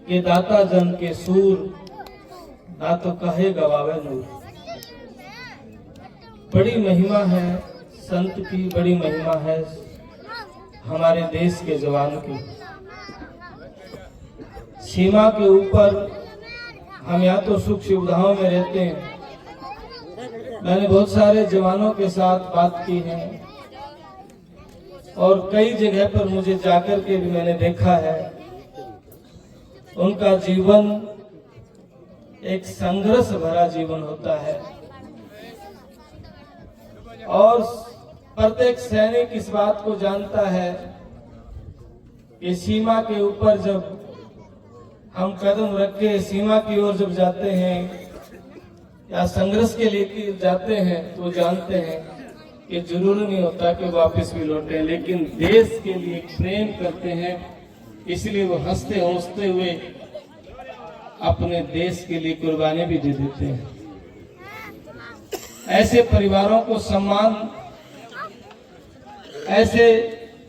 कि दाता जन के सूर, ना तो कहे गवावे नूर। बड़ी महिमा है संत की, बड़ी महिमा है हमारे देश के जवान की। सीमा के ऊपर हम या तो सुख सुविधाओं में रहते हैं। मैंने बहुत सारे जवानों के साथ बात की है और कई जगह पर मुझे जाकर के भी मैंने देखा है, उनका जीवन एक संघर्ष भरा जीवन होता है। और प्रत्येक सैनिक इस बात को जानता है कि सीमा के ऊपर जब हम कदम रख के सीमा की ओर जब जाते हैं या संघर्ष के लिए जाते हैं, तो जानते हैं कि जरूर नहीं होता कि वापस भी लौटे, लेकिन देश के लिए प्रेम करते हैं, इसलिए वो हंसते हौसते हुए अपने देश के लिए कुर्बानी भी दे देते हैं। ऐसे परिवारों को सम्मान, ऐसे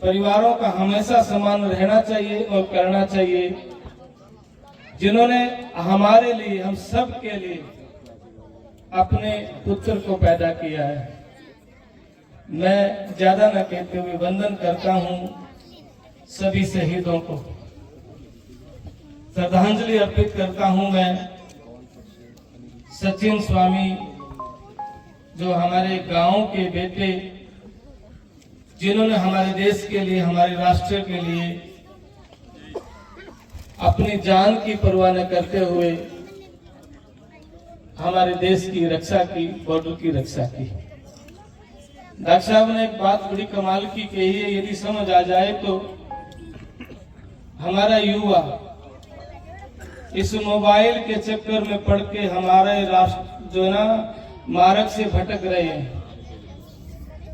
परिवारों का हमेशा सम्मान रहना चाहिए और करना चाहिए, जिन्होंने हमारे लिए, हम सब के लिए अपने पुत्र को पैदा किया है। मैं ज्यादा न कहते हुए वंदन करता हूं सभी शहीदों को, श्रद्धांजलि अर्पित करता हूं मैं सचिन स्वामी, जो हमारे गांव के बेटे, जिन्होंने हमारे देश के लिए, हमारे राष्ट्र के लिए अपनी जान की परवाह न करते हुए हमारे देश की रक्षा की, बॉर्डर की रक्षा की। डॉक्टर साहब ने एक बात बड़ी कमाल की कही है, यदि समझ आ जाए तो हमारा युवा इस मोबाइल के चक्कर में पड़ के हमारे राष्ट्र जो ना मार्ग से भटक रहे हैं।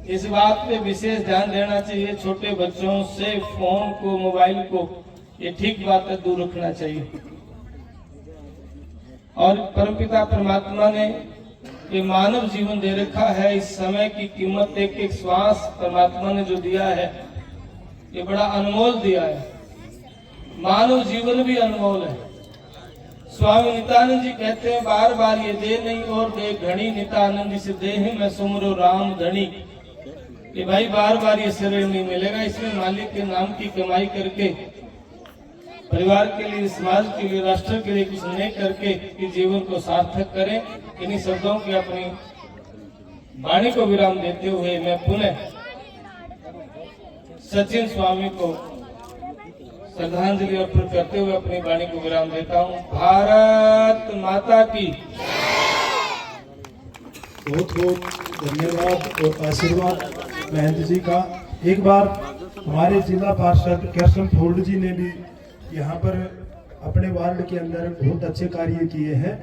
इस बात पे विशेष ध्यान देना चाहिए। छोटे बच्चों से फोन को, मोबाइल को, ये ठीक बात है, दूर रखना चाहिए। और परमपिता परमात्मा ने ये मानव जीवन दे रखा है, इस समय की कीमत, एक एक श्वास परमात्मा ने जो दिया है ये बड़ा अनमोल दिया है। मानव जीवन भी अनमोल है। स्वामी नित्यानंद जी कहते हैं, बार बार ये दे नहीं और दे घड़ी, नित्यानंद से देह में सुमरो राम धनी। कि भाई बार बार ये शरीर नहीं मिलेगा, इसमें मालिक के नाम की कमाई करके परिवार के लिए, समाज के लिए, राष्ट्र के लिए कुछ नहीं करके इस जीवन को सार्थक करें। इन्हीं शब्दों की अपनी वाणी को विराम देते हुए मैं पुनः सचिन स्वामी को श्रद्धांजलि अर्पित करते हुए अपनी वाणी को विराम देता हूँ। भारत माता की बहुत बहुत धन्यवाद और आशीर्वाद महंत जी का। एक बार हमारे जिला पार्षद कृष्ण फोर्ड जी ने भी यहाँ पर अपने वार्ड के अंदर बहुत अच्छे कार्य किए हैं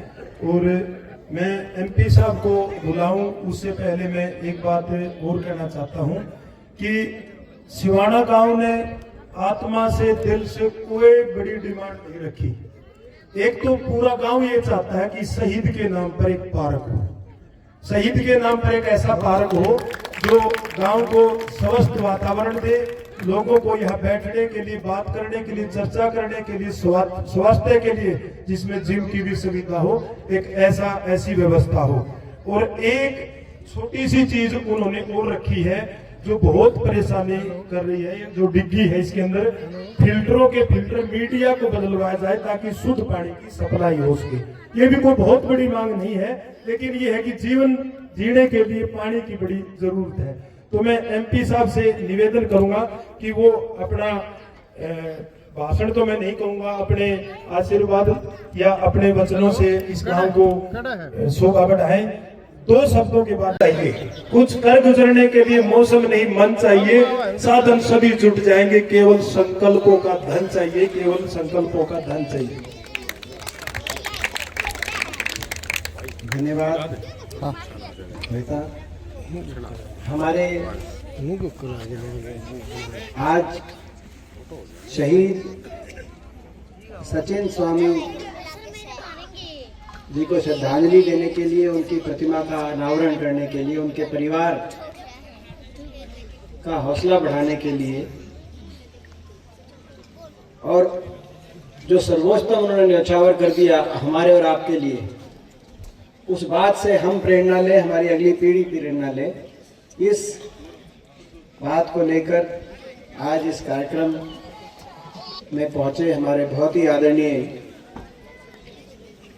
और मैं एमपी साहब को बुलाऊं उससे पहले मैं एक बात और कहना चाहता हूं कि सिवाना गांव ने आत्मा से, दिल से कोई बड़ी डिमांड नहीं रखी। एक तो पूरा गांव ये चाहता है कि शहीद के नाम पर एक पार्क हो, शहीद के नाम पर एक ऐसा पार्क हो जो गांव को स्वस्थ वातावरण दे, लोगों को यहाँ बैठने के लिए, बात करने के लिए, चर्चा करने के लिए, स्वास्थ्य के लिए, जिसमें जिम की भी सुविधा हो, एक ऐसी व्यवस्था हो। और एक छोटी सी चीज उन्होंने और रखी है जो बहुत परेशानी कर रही है, जो डिग्गी है इसके अंदर, फिल्टर मीडिया को बदलवाया जाए ताकि शुद्ध पानी की सप्लाई हो सके। ये भी कोई बहुत बड़ी मांग नहीं है, लेकिन ये है कि जीवन जीने के लिए पानी की बड़ी जरूरत है। तो मैं एमपी साहब से निवेदन करूंगा कि वो अपना भाषण तो मैं नहीं कहूंगा, अपने आशीर्वाद या अपने वचनों से इस गांव को शोभा बढ़ाएं। 2 शब्दों के बाद चाहिए, कुछ कर गुजरने के लिए मौसम नहीं मन चाहिए, साधन सभी जुट जाएंगे, केवल संकल्पों का धन चाहिए, केवल संकल्पों का धन चाहिए। धन्यवाद बेटा। हमारे आज शहीद सचिन स्वामी जी को श्रद्धांजलि देने के लिए, उनकी प्रतिमा का अनावरण करने के लिए, उनके परिवार का हौसला बढ़ाने के लिए और जो सर्वोत्तम उन्होंने न्यौछावर कर दिया हमारे और आपके लिए, उस बात से हम प्रेरणा लें, हमारी अगली पीढ़ी प्रेरणा ले। इस बात को लेकर आज इस कार्यक्रम में पहुंचे हमारे बहुत ही आदरणीय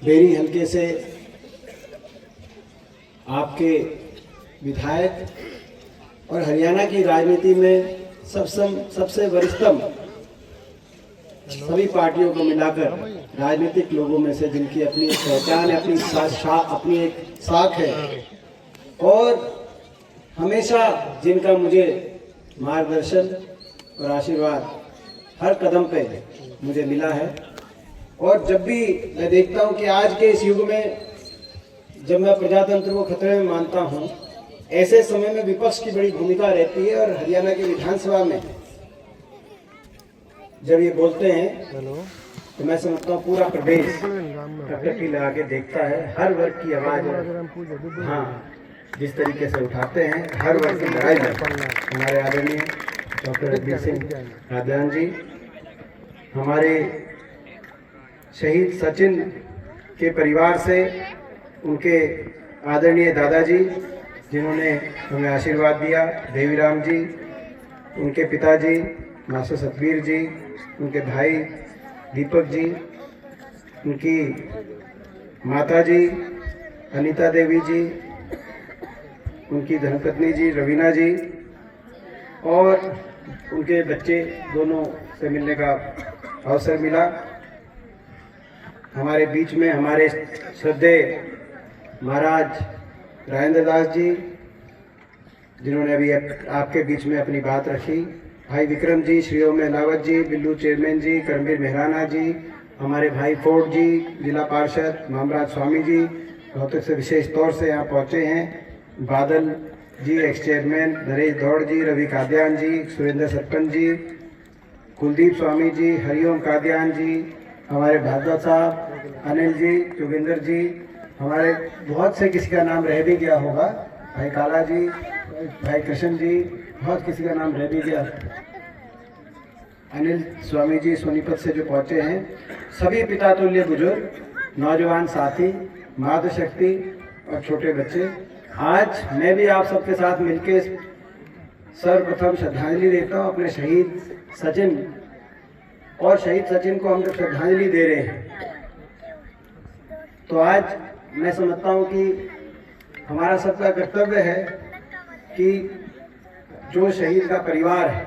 बेरी हल्के से आपके विधायक और हरियाणा की राजनीति में सबसे वरिष्ठतम सभी पार्टियों को मिलाकर राजनीतिक लोगों में से जिनकी अपनी पहचान है, अपनी एक साख है और हमेशा जिनका मुझे मार्गदर्शन और आशीर्वाद हर कदम पे मुझे मिला है। और जब भी मैं देखता हूं कि आज के इस युग में जब मैं प्रजातंत्र को खतरे में मानता हूं, ऐसे समय में विपक्ष की बड़ी भूमिका रहती है। और हरियाणा की विधानसभा में जब ये बोलते हैं तो मैं समझता हूँ पूरा प्रदेश टकटकी लगा के देखता है। हर वर्ग की आवाज हाँ जिस तरीके से उठाते हैं, हर वर्ग की लड़ाई लड़ते हमारे आदरणीय डॉक्टर रघुवीर सिंह राजदान जी, हमारे शहीद सचिन के परिवार से उनके आदरणीय दादाजी जिन्होंने हमें आशीर्वाद दिया, देवीराम जी, उनके पिताजी मास्टर सतवीर जी, उनके भाई दीपक जी, उनकी माता जी अनीता देवी जी, उनकी धर्मपत्नी जी रवीना जी और उनके बच्चे दोनों से मिलने का अवसर मिला। हमारे बीच में हमारे श्रद्धेय महाराज राजेंद्र दास जी जिन्होंने अभी आपके बीच में अपनी बात रखी, भाई विक्रम जी, श्री ओम लावत जी, बिल्लू चेयरमैन जी, करमवीर मेहराना जी, हमारे भाई फोर्ड जी, जिला पार्षद मामराज स्वामी जी रोहतक से विशेष तौर से यहाँ पहुँचे हैं, बादल जी एक्स चेयरमैन, नरेश दौड़ जी, रवि कादियान जी, सुरेंद्र सरपंच जी, कुलदीप स्वामी जी, हरिओम कादियान जी, हमारे भारद्वाज साहब, अनिल जी, जोगिंदर जी, हमारे बहुत से किसी का नाम रह भी गया होगा, भाई काला जी, भाई कृष्ण जी, बहुत किसी का नाम रह भी गया, अनिल स्वामी जी सोनीपत से जो पहुंचे हैं, सभी पिता तुल्य बुजुर्ग, नौजवान साथी, मातृशक्ति और छोटे बच्चे, आज मैं भी आप सबके साथ मिलकर सर्वप्रथम श्रद्धांजलि देता हूं अपने शहीद सचिन और शहीद सचिन को हम जब श्रद्धांजलि दे रहे हैं, तो आज मैं समझता हूँ कि हमारा सबका कर्तव्य है कि जो शहीद का परिवार है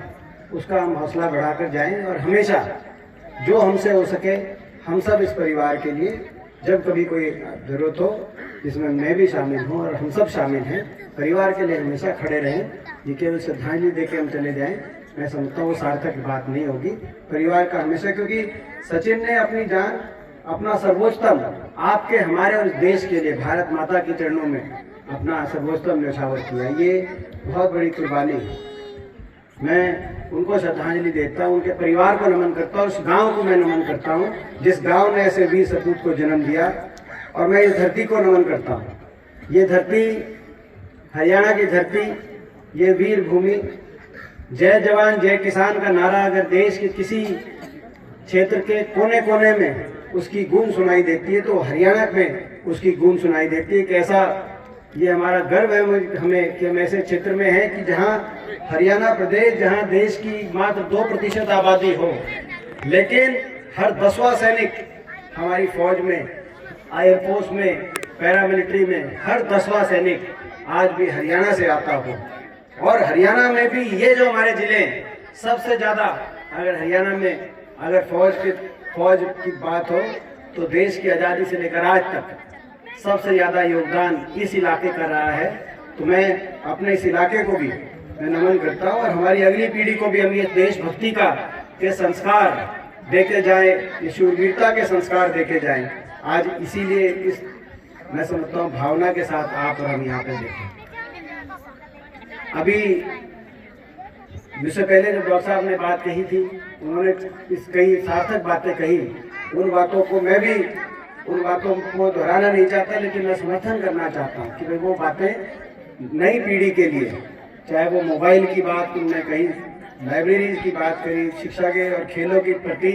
उसका हम हौसला बढ़ाकर जाएं, और हमेशा जो हमसे हो सके हम सब इस परिवार के लिए जब कभी कोई जरूरत हो, जिसमें मैं भी शामिल हूँ और हम सब शामिल हैं, परिवार के लिए हमेशा खड़े रहें। ये केवल श्रद्धांजलि दे के हम चले जाएं, मैं समझता हूँ वो सार्थक बात नहीं होगी। परिवार का हमेशा, क्योंकि सचिन ने अपनी जान, अपना सर्वोच्चतम आपके हमारे और इस देश के लिए, भारत माता के चरणों में अपना सर्वोच्चतम न्यौछावर किया। ये बहुत बड़ी कुर्बानी है। मैं उनको श्रद्धांजलि देता हूँ, उनके परिवार को नमन करता हूँ, उस गांव को मैं नमन करता हूँ जिस गांव ने ऐसे वीर सपूत को जन्म दिया, और मैं इस धरती को नमन करता हूँ। ये धरती, हरियाणा की धरती, ये वीर भूमि, जय जवान जय किसान का नारा अगर देश के किसी क्षेत्र के कोने कोने में उसकी गूंज सुनाई देती है, तो हरियाणा में उसकी गूंज सुनाई देती है। कैसा ये हमारा गर्व है हमें कि हम ऐसे क्षेत्र में हैं कि जहां हरियाणा प्रदेश, जहां देश की मात्र 2% आबादी हो, लेकिन हर 10वां सैनिक हमारी फौज में, एयरफोर्स में, पैरामिलिट्री में, हर 10वां सैनिक आज भी हरियाणा से आता हो। और हरियाणा में भी ये जो हमारे जिले हैं, सबसे ज़्यादा अगर हरियाणा में अगर फौज की बात हो तो देश की आज़ादी से लेकर आज तक सबसे ज़्यादा योगदान इस इलाके का रहा है। तो मैं अपने इस इलाके को भी मैं नमन करता हूँ, और हमारी अगली पीढ़ी को भी हम ये देशभक्ति के संस्कार देके जाएं, ये शूरवीरता के संस्कार देके जाएं। आज इसीलिए इस, मैं समझता हूँ, भावना के साथ आप और हम यहाँ पे देखें। अभी मुझसे पहले जो डॉक्टर साहब ने बात कही थी, उन्होंने इस कई सार्थक बातें कही। उन बातों को मैं भी, उन बातों को दोहराना नहीं चाहता, लेकिन मैं समर्थन करना चाहता हूँ कि भाई वो बातें नई पीढ़ी के लिए, चाहे वो मोबाइल की बात तुमने कही, लाइब्रेरीज की बात करी, शिक्षा के और खेलों के प्रति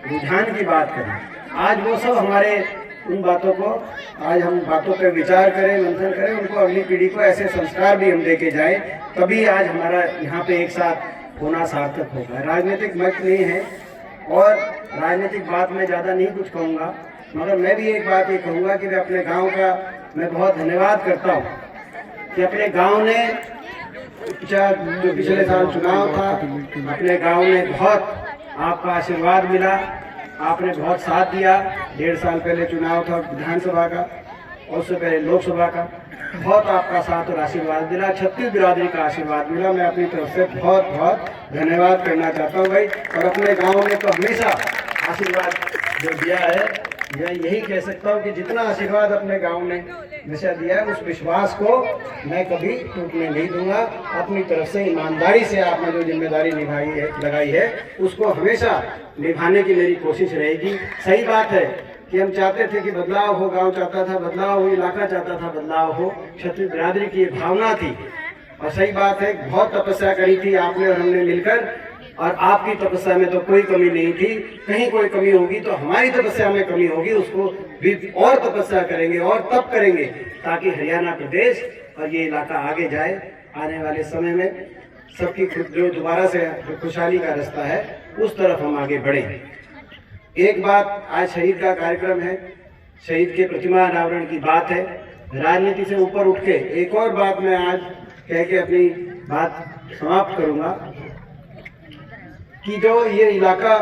रुझान की बात करी, आज वो सब हमारे उन बातों को, आज हम बातों पर विचार करें, मंथन करें, उनको अगली पीढ़ी को ऐसे संस्कार भी हम देके जाएं, तभी आज हमारा यहाँ पे एक साथ होना सार्थक होगा। राजनीतिक मत नहीं है, और राजनीतिक बात में ज़्यादा नहीं कुछ कहूँगा, मगर मैं भी एक बात ये कहूँगा कि मैं अपने गांव का मैं बहुत धन्यवाद करता हूँ कि अपने गांव ने, जो पिछले साल चुनाव था, अपने गांव ने बहुत आपका आशीर्वाद मिला, आपने बहुत साथ दिया। 1.5 साल पहले चुनाव था विधानसभा का, और उससे पहले लोकसभा का, बहुत आपका साथ और आशीर्वाद मिला, छत्तीस बिरादरी का आशीर्वाद मिला। मैं अपनी तरफ से बहुत बहुत धन्यवाद करना चाहता हूँ भाई। और अपने गांव में तो हमेशा आशीर्वाद जो दिया है, मैं यही कह सकता हूँ कि जितना आशीर्वाद अपने गांव ने हमेशा दिया है, उस विश्वास को मैं कभी टूटने नहीं दूंगा। अपनी तरफ से ईमानदारी से आपने जो जिम्मेदारी लगाई है, उसको हमेशा निभाने की मेरी कोशिश रहेगी। सही बात है कि हम चाहते थे कि बदलाव हो, गांव चाहता था बदलाव हो, इलाका चाहता था बदलाव हो, क्षत्रिय बिरादरी की भावना थी। और सही बात है, बहुत तपस्या करी थी आपने और हमने मिलकर, और आपकी तपस्या में तो कोई कमी नहीं थी। कहीं कोई कमी होगी तो हमारी तपस्या में कमी होगी, उसको भी और तपस्या करेंगे और तप करेंगे, ताकि हरियाणा प्रदेश और ये इलाका आगे जाए। आने वाले समय में सबकी जो दोबारा से खुशहाली का रास्ता है, उस तरफ हम आगे बढ़ें। एक बात, आज शहीद का कार्यक्रम है, शहीद के प्रतिमा अनावरण की बात है, राजनीति से ऊपर उठ के एक और बात मैं आज कह के अपनी बात समाप्त करूंगा कि जो ये इलाका,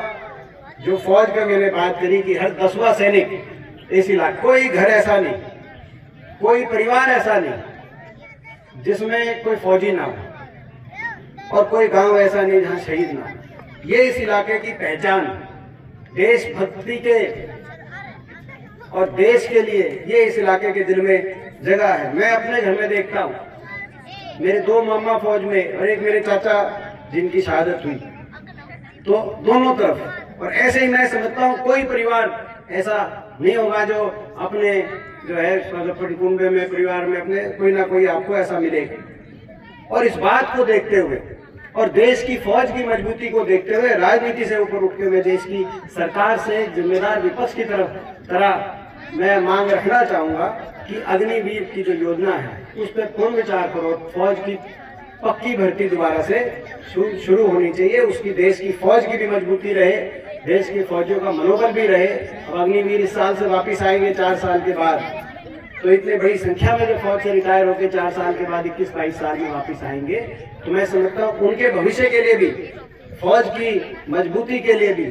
जो फौज का मैंने बात करी कि हर 10वां सैनिक इस इलाके, कोई घर ऐसा नहीं, कोई परिवार ऐसा नहीं जिसमें कोई फौजी ना हो, और कोई गांव ऐसा नहीं जहां शहीद ना हो। ये इस इलाके की पहचान, देशभक्ति के और देश के लिए ये इस इलाके के दिल में जगह है। मैं अपने घर में देखता हूँ, मेरे 2 मामा फौज में और एक मेरे चाचा जिनकी शहादत हुई, तो दोनों तरफ। और ऐसे ही मैं समझता हूँ कोई परिवार ऐसा नहीं होगा जो अपने जो है कुटुंबे में, परिवार में अपने कोई ना कोई आपको ऐसा मिलेगा। और इस बात को देखते हुए और देश की फौज की मजबूती को देखते हुए, राजनीति से ऊपर उठते हुए देश की सरकार से जिम्मेदार विपक्ष की तरह मैं मांग रखना चाहूंगा कि अग्निवीर की जो योजना है उस पर पुनर्विचार करो। फौज की पक्की भर्ती दोबारा से शुरू होनी चाहिए। उसकी देश की फौज की भी मजबूती रहे, देश की फौजियों का मनोबल भी रहे। अब अग्निवीर इस साल से वापिस आएंगे 4 साल के बाद, तो इतने बड़ी संख्या में जो फौज से रिटायर होकर 4 साल के बाद 21-22 साल में वापिस आएंगे, तो मैं समझता हूँ उनके भविष्य के लिए भी, फौज की मजबूती के लिए भी,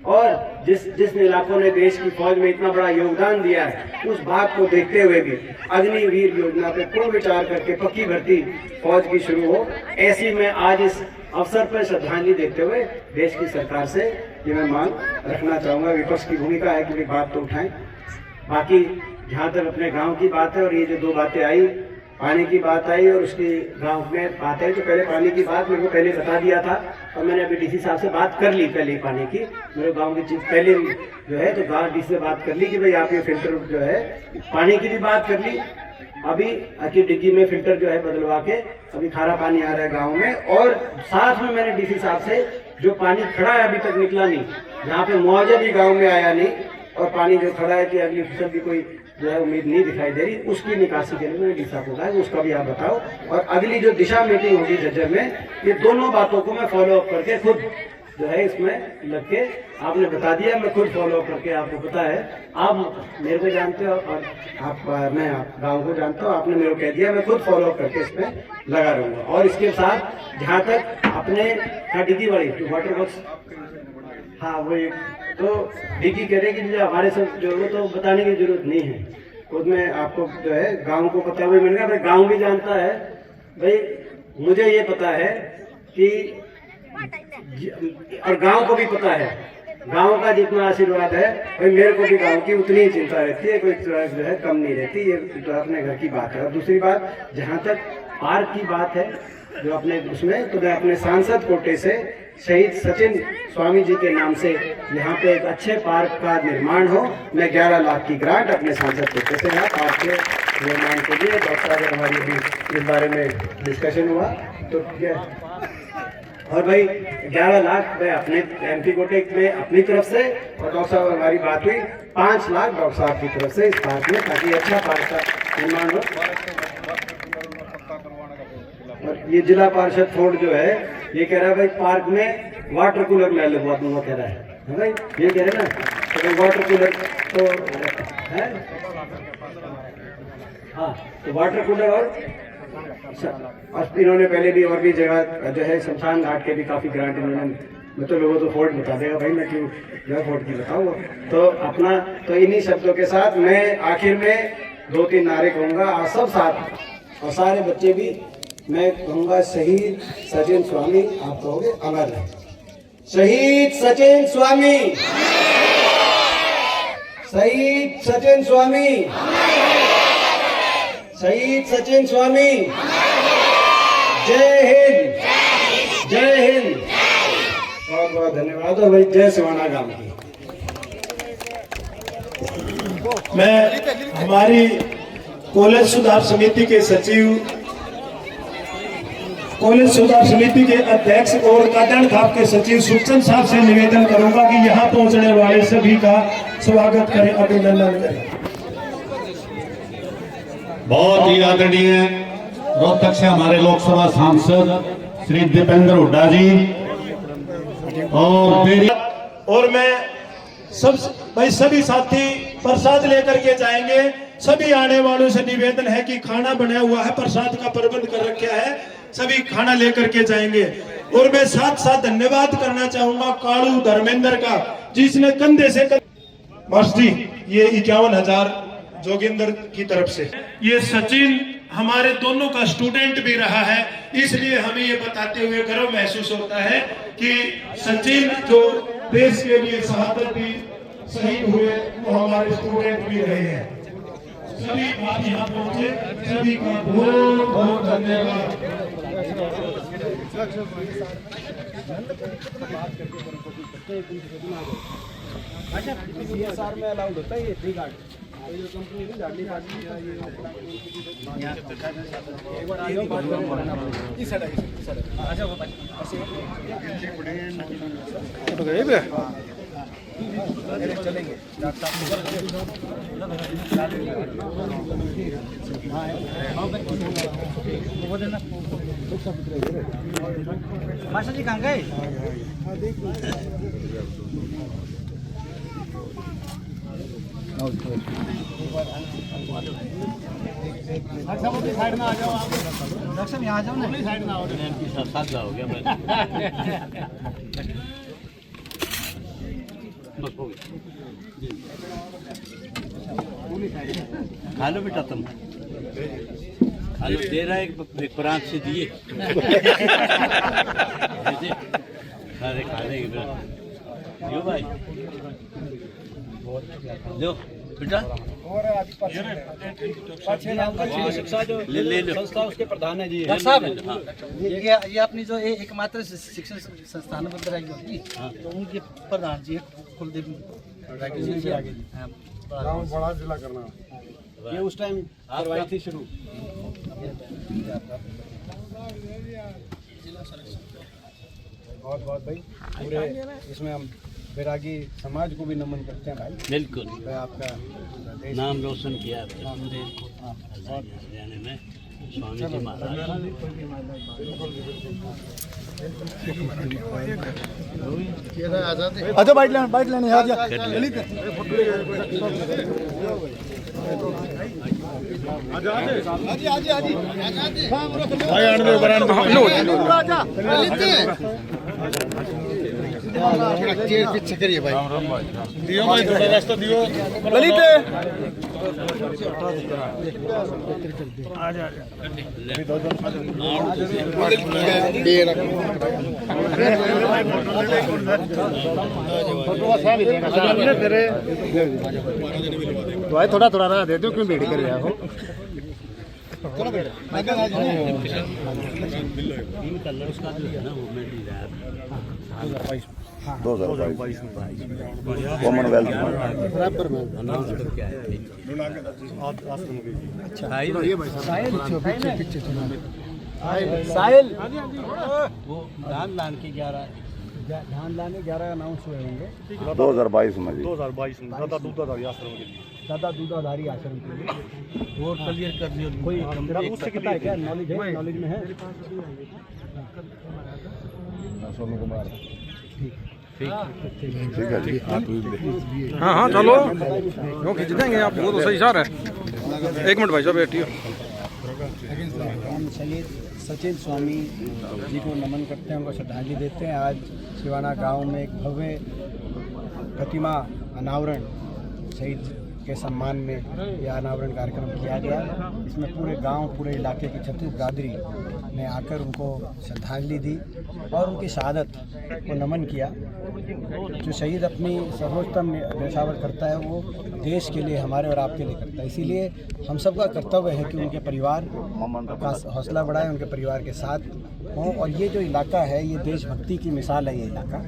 और जिस इलाकों ने देश की फौज में इतना बड़ा योगदान दिया है, उस बात को देखते हुए भी अग्निवीर योजना पे पूर्ण विचार करके पक्की भर्ती फौज की शुरू हो। ऐसी मैं आज इस अवसर पर श्रद्धांजलि देते हुए देश की सरकार से ये मैं मांग रखना चाहूंगा। विपक्ष की भूमिका है कि बात तो उठाएं। बाकी जहाँ तक अपने गांव की बात है, और ये जो 2 बातें आई, पानी की बात आई और उसकी गांव में बात है, तो पहले पानी की बात मेरे को पहले बता दिया था और मैंने अभी डीसी साहब से बात कर ली पहले पानी की। मेरे गांव की चीज पहले जो है तो गांव डीसी से बात कर ली कि भाई आप ये फिल्टर जो है, पानी की भी बात कर ली। अभी अकी डिग्गी में फिल्टर जो है बदलवा के अभी खारा पानी आ रहा है गाँव में, और साथ में मैंने डीसी साहब से जो पानी खड़ा है अभी तक निकला नहीं, जहाँ पे मुआवजा भी गाँव में आया नहीं, और पानी जो खड़ा है कि अगली फसल की कोई जो है उम्मीद नहीं दिखाई दे रही, उसकी निकासी के लिए मैंने डीसा को कहा उसका भी आप बताओ। और अगली जो दिशा मीटिंग होगी झज्जर में, ये दोनों बातों को मैं फॉलो अप करके खुद जो है इसमें लग के, आपने बता दिया, मैं खुद फॉलो अप करके, आपको पता है, आप मेरे को जानते हो और मैं गाँव को जानता हूँ, आपने मेरे को कह दिया, मैं खुद फॉलो अप करके इसमें लगा रहूंगा। और इसके साथ जहाँ तक अपने डिग्गी वाली वाटर वर्क्स, हाँ वो एक तो डिग्गी कह रहे कि जो हमारे सब जो वो तो बताने की जरूरत नहीं है, उसमें आपको जो है गांव को पता हुआ मिल गया, भाई गांव भी जानता है, भाई मुझे ये पता है कि, और गांव को भी पता है, गांव का जितना आशीर्वाद है भाई मेरे को भी गांव की उतनी ही चिंता रहती है, कोई जो है कम नहीं रहती, ये तो अपने घर की बात है। और दूसरी बात, जहाँ तक पार्क की बात है जो अपने उसमें, तो मैं अपने सांसद कोटे से शहीद सचिन स्वामी जी के नाम से यहाँ पे एक अच्छे पार्क का निर्माण हो, मैं 11 लाख की ग्रांट अपने सांसद कोटे से यहाँ पार्क के निर्माण के लिए, डॉक्टर साहब हमारी भी इस बारे में डिस्कशन हुआ, तो ठीक है। और भाई 11 लाख मैं अपने एमपी कोटे में अपनी तरफ से, और डॉक्टर साहब हमारी बात हुई 5 लाख डॉक्टर साहब की तरफ से इस पार्क में, ताकि अच्छा पार्क का निर्माण हो। और ये जिला पार्षद फोर्ड जो है ये कह रहा है भाई पार्क में वाटर कूलर ले लो, बहुत कह रहा है भाई, ये कह रहे ना, तो वाटर कूलर तो है, हाँ तो वाटर कूलर। और इन्होंने पहले भी और भी जगह जो है शमशान घाट के भी काफी ग्रांट इन्होंने, मतलब लोगों तो फोर्ड बता देगा भाई, मैं क्यों जो फोर्ड की बताऊँ, तो अपना तो इन्हीं शब्दों के साथ मैं आखिर में 2-3 नारे कहूँगा, आप सब साथ और सारे बच्चे भी, मैं कहूँगा शहीद सचिन स्वामी, आप कहोगे अमर है, शहीद सचिन स्वामी, शहीद सचिन स्वामी, शहीद सचिन स्वामी, जय हिंद, जय हिंद, बहुत बहुत धन्यवाद। और भाई जय सिवाना गांव की। मैं हमारी कॉलेज सुधार समिति के सचिव, कॉलेज सुधार समिति के अध्यक्ष और काटन खाप के सचिव सुखचंद साहब से निवेदन करूंगा कि यहाँ पहुंचने वाले सभी का स्वागत करें, अभिनंदन करें। बहुत ही आदरणीय रोहतक से हमारे लोकसभा सांसद श्री दीपेंद्र हुड्डा जी, और मैं भाई सभी साथी प्रसाद लेकर के जाएंगे। सभी आने वालों से निवेदन है कि खाना बना हुआ है, प्रसाद का प्रबंध कर रखा है, सभी खाना लेकर के जाएंगे। और मैं साथ साथ धन्यवाद करना चाहूंगा कालू धर्मेंद्र का, जिसने कंधे से मास्टरी ये 51,000 जोगिंदर की तरफ से। ये सचिन हमारे दोनों का स्टूडेंट भी रहा है, इसलिए हमें ये बताते हुए गर्व महसूस होता है कि सचिन जो देश के लिए शहादत भी शहीद हुए, वो हमारे स्टूडेंट भी रहे हैं। सभी आप यहाँ पहुंचे, सभी का बहुत बहुत धन्यवाद। अच्छा CSR में अलाउड होता है ये ट्री गार्ड, जो कंपनी की गाड़ी एक बार आ जाओ, बात करें इस साइड आ जाओ, तो गए चलेंगे डॉक्टर साहब। मास्टर जी कहाँ गए? साइड में आ जाओ आप। डॉक्टर साहब यहाँ आ जाओ ना। साइड में आओ। साथ हो गया मैं। बस हो गया। खा लो बेटा तुम। खा लो, दे रहा है एक प्रांत से दिए। अरे खा लेंगे बेटा। यो भाई लो बेटा। ले ले लो। संस्था उसके प्रधान है जी। डॉक्टर साहब, ये अपनी जो एकमात्र शिक्षण संस्थान में होगी, तो उनके प्रधान जी कुलदीप गाँव बड़ा जिला करना, ये उस टाइम करवाई थी शुरू। बहुत बहुत भाई, पूरे इसमें हम बैरागी समाज को भी नमन करते हैं भाई। बिल्कुल आपका नाम रोशन किया हरियाणा में स्वामी जी महाराज। अच्छा बाइट लेने आ जा। पीछे करिए भाई। दियो भाई, थोड़ा रास्ता दियो। ललित भाई थोड़ा थोड़ा ना दे दो, क्यों भीड़ कर रहे हो? उसका जो है ना वो मैं 2022 कॉमनवेल्थ बराबर में। साहिल वो धान लान के 11 अनाउंस हुए होंगे 2022 में जी। 2022 में दादा दूधाधारी आश्रम के लिए। दादा दूधाधारी आश्रम के लिए वो क्लियर कर दियो। कोई उससे पता है क्या? नॉलेज है, नॉलेज में है। सोनू कुमार ठीक है जी। हाँ हाँ चलो, वो खींच देंगे आप, वो तो सही इशारा है। एक मिनट भाई साहब बैठिए। हम शहीद सचिन स्वामी जी को नमन करते हैं, उनको श्रद्धांजलि देते हैं। आज सिवाना गांव में एक भव्य प्रतिमा अनावरण शहीद के सम्मान में यह अनावरण कार्यक्रम किया गया। इसमें पूरे गांव, पूरे इलाके की छत्तीस बिरादरी ने आकर उनको श्रद्धांजलि दी और उनकी शहादत को नमन किया। जो शहीद अपनी सर्वोत्तम न्यौछावर करता है वो देश के लिए, हमारे और आपके लिए करता है। इसीलिए हम सबका कर्तव्य है कि उनके परिवार का हौसला बढ़ाएं, उनके परिवार के साथ हों। और ये जो इलाका है, ये देशभक्ति की मिसाल है। ये इलाका,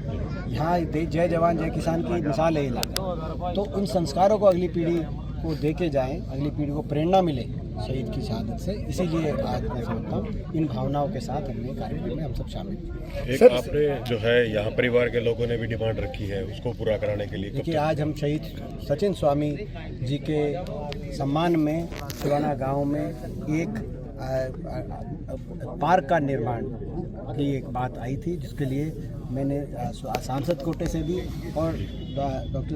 यहाँ जय जवान जय किसान की मिसाल है ये इलाका। तो इन संस्कारों को अगली पीढ़ी को दे के जाएँ, अगली पीढ़ी को प्रेरणा मिले शहीद की शहादत से। इसीलिए आज मैं समझता हूँ इन भावनाओं के साथ हमने कार्यक्रम में हम सब शामिल हैं। एक आपने जो है यहाँ परिवार के लोगों ने भी डिमांड रखी है, उसको पूरा कराने के लिए देखिए, आज हम शहीद सचिन स्वामी जी के सम्मान में सिवाना गांव में एक पार्क का निर्माण की एक बात आई थी, जिसके लिए मैंने सांसद कोटे से भी और डॉक्टर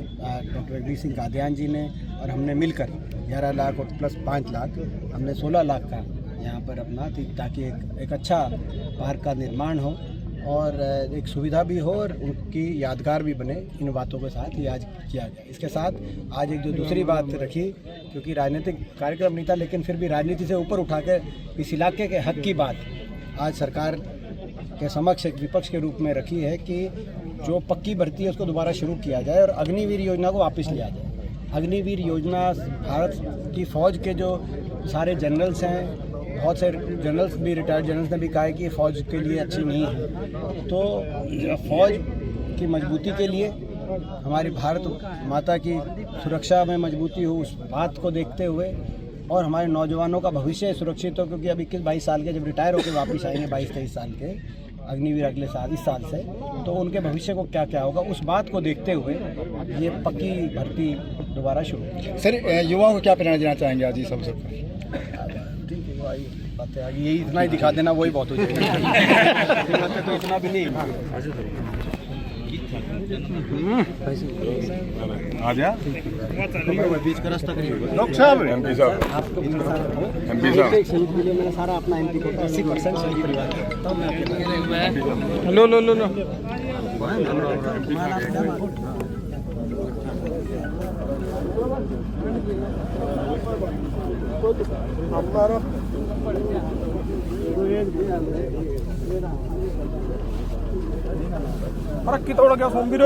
रघुवीर सिंह कादियान जी ने और हमने मिलकर 11 लाख और प्लस 5 लाख, हमने 16 लाख का यहाँ पर अपना, ताकि एक अच्छा पार्क का निर्माण हो और एक सुविधा भी हो और उनकी यादगार भी बने। इन बातों के साथ ये आज किया गया। इसके साथ आज एक जो दूसरी बात रखी, क्योंकि राजनीतिक कार्यक्रम नहीं था, लेकिन फिर भी राजनीति से ऊपर उठाकर इस इलाके के हक की बात आज सरकार के समक्ष एक विपक्ष के रूप में रखी है कि जो पक्की भर्ती है उसको दोबारा शुरू किया जाए और अग्निवीर योजना को वापस लिया जाए। अग्निवीर योजना भारत की फ़ौज के जो सारे जनरल्स हैं, बहुत से जनरल्स भी, रिटायर्ड जनरल्स ने भी कहा है कि फ़ौज के लिए अच्छी नहीं है। तो फ़ौज की मजबूती के लिए, हमारी भारत माता की सुरक्षा में मजबूती हो, उस बात को देखते हुए और हमारे नौजवानों का भविष्य सुरक्षित हो, क्योंकि अभी 21-22 साल के जब रिटायर होकर वापस आएंगे 22-23 साल के अग्निवीर अगले साल, इस साल से, तो उनके भविष्य को क्या क्या होगा, उस बात को देखते हुए ये पक्की भर्ती दोबारा शुरू। सर युवाओं को क्या प्रेरणा देना चाहेंगे आज इस अवसर पर? ठीक है भाई, बातें आगे यही इतना ही दिखा देना, वही बहुत हो जाएगा। तो इतना भी नहीं आ जा बीच का रास्ता करिए। डॉक्टर साहब, एमपी साहब, आपको एमपी साहब, शहीद के लिए मैंने सारा अपना एमपी को 80% शहीद परिवार का, तब मैं आपके लो लो लो लो अरे कितना क्या सोम भी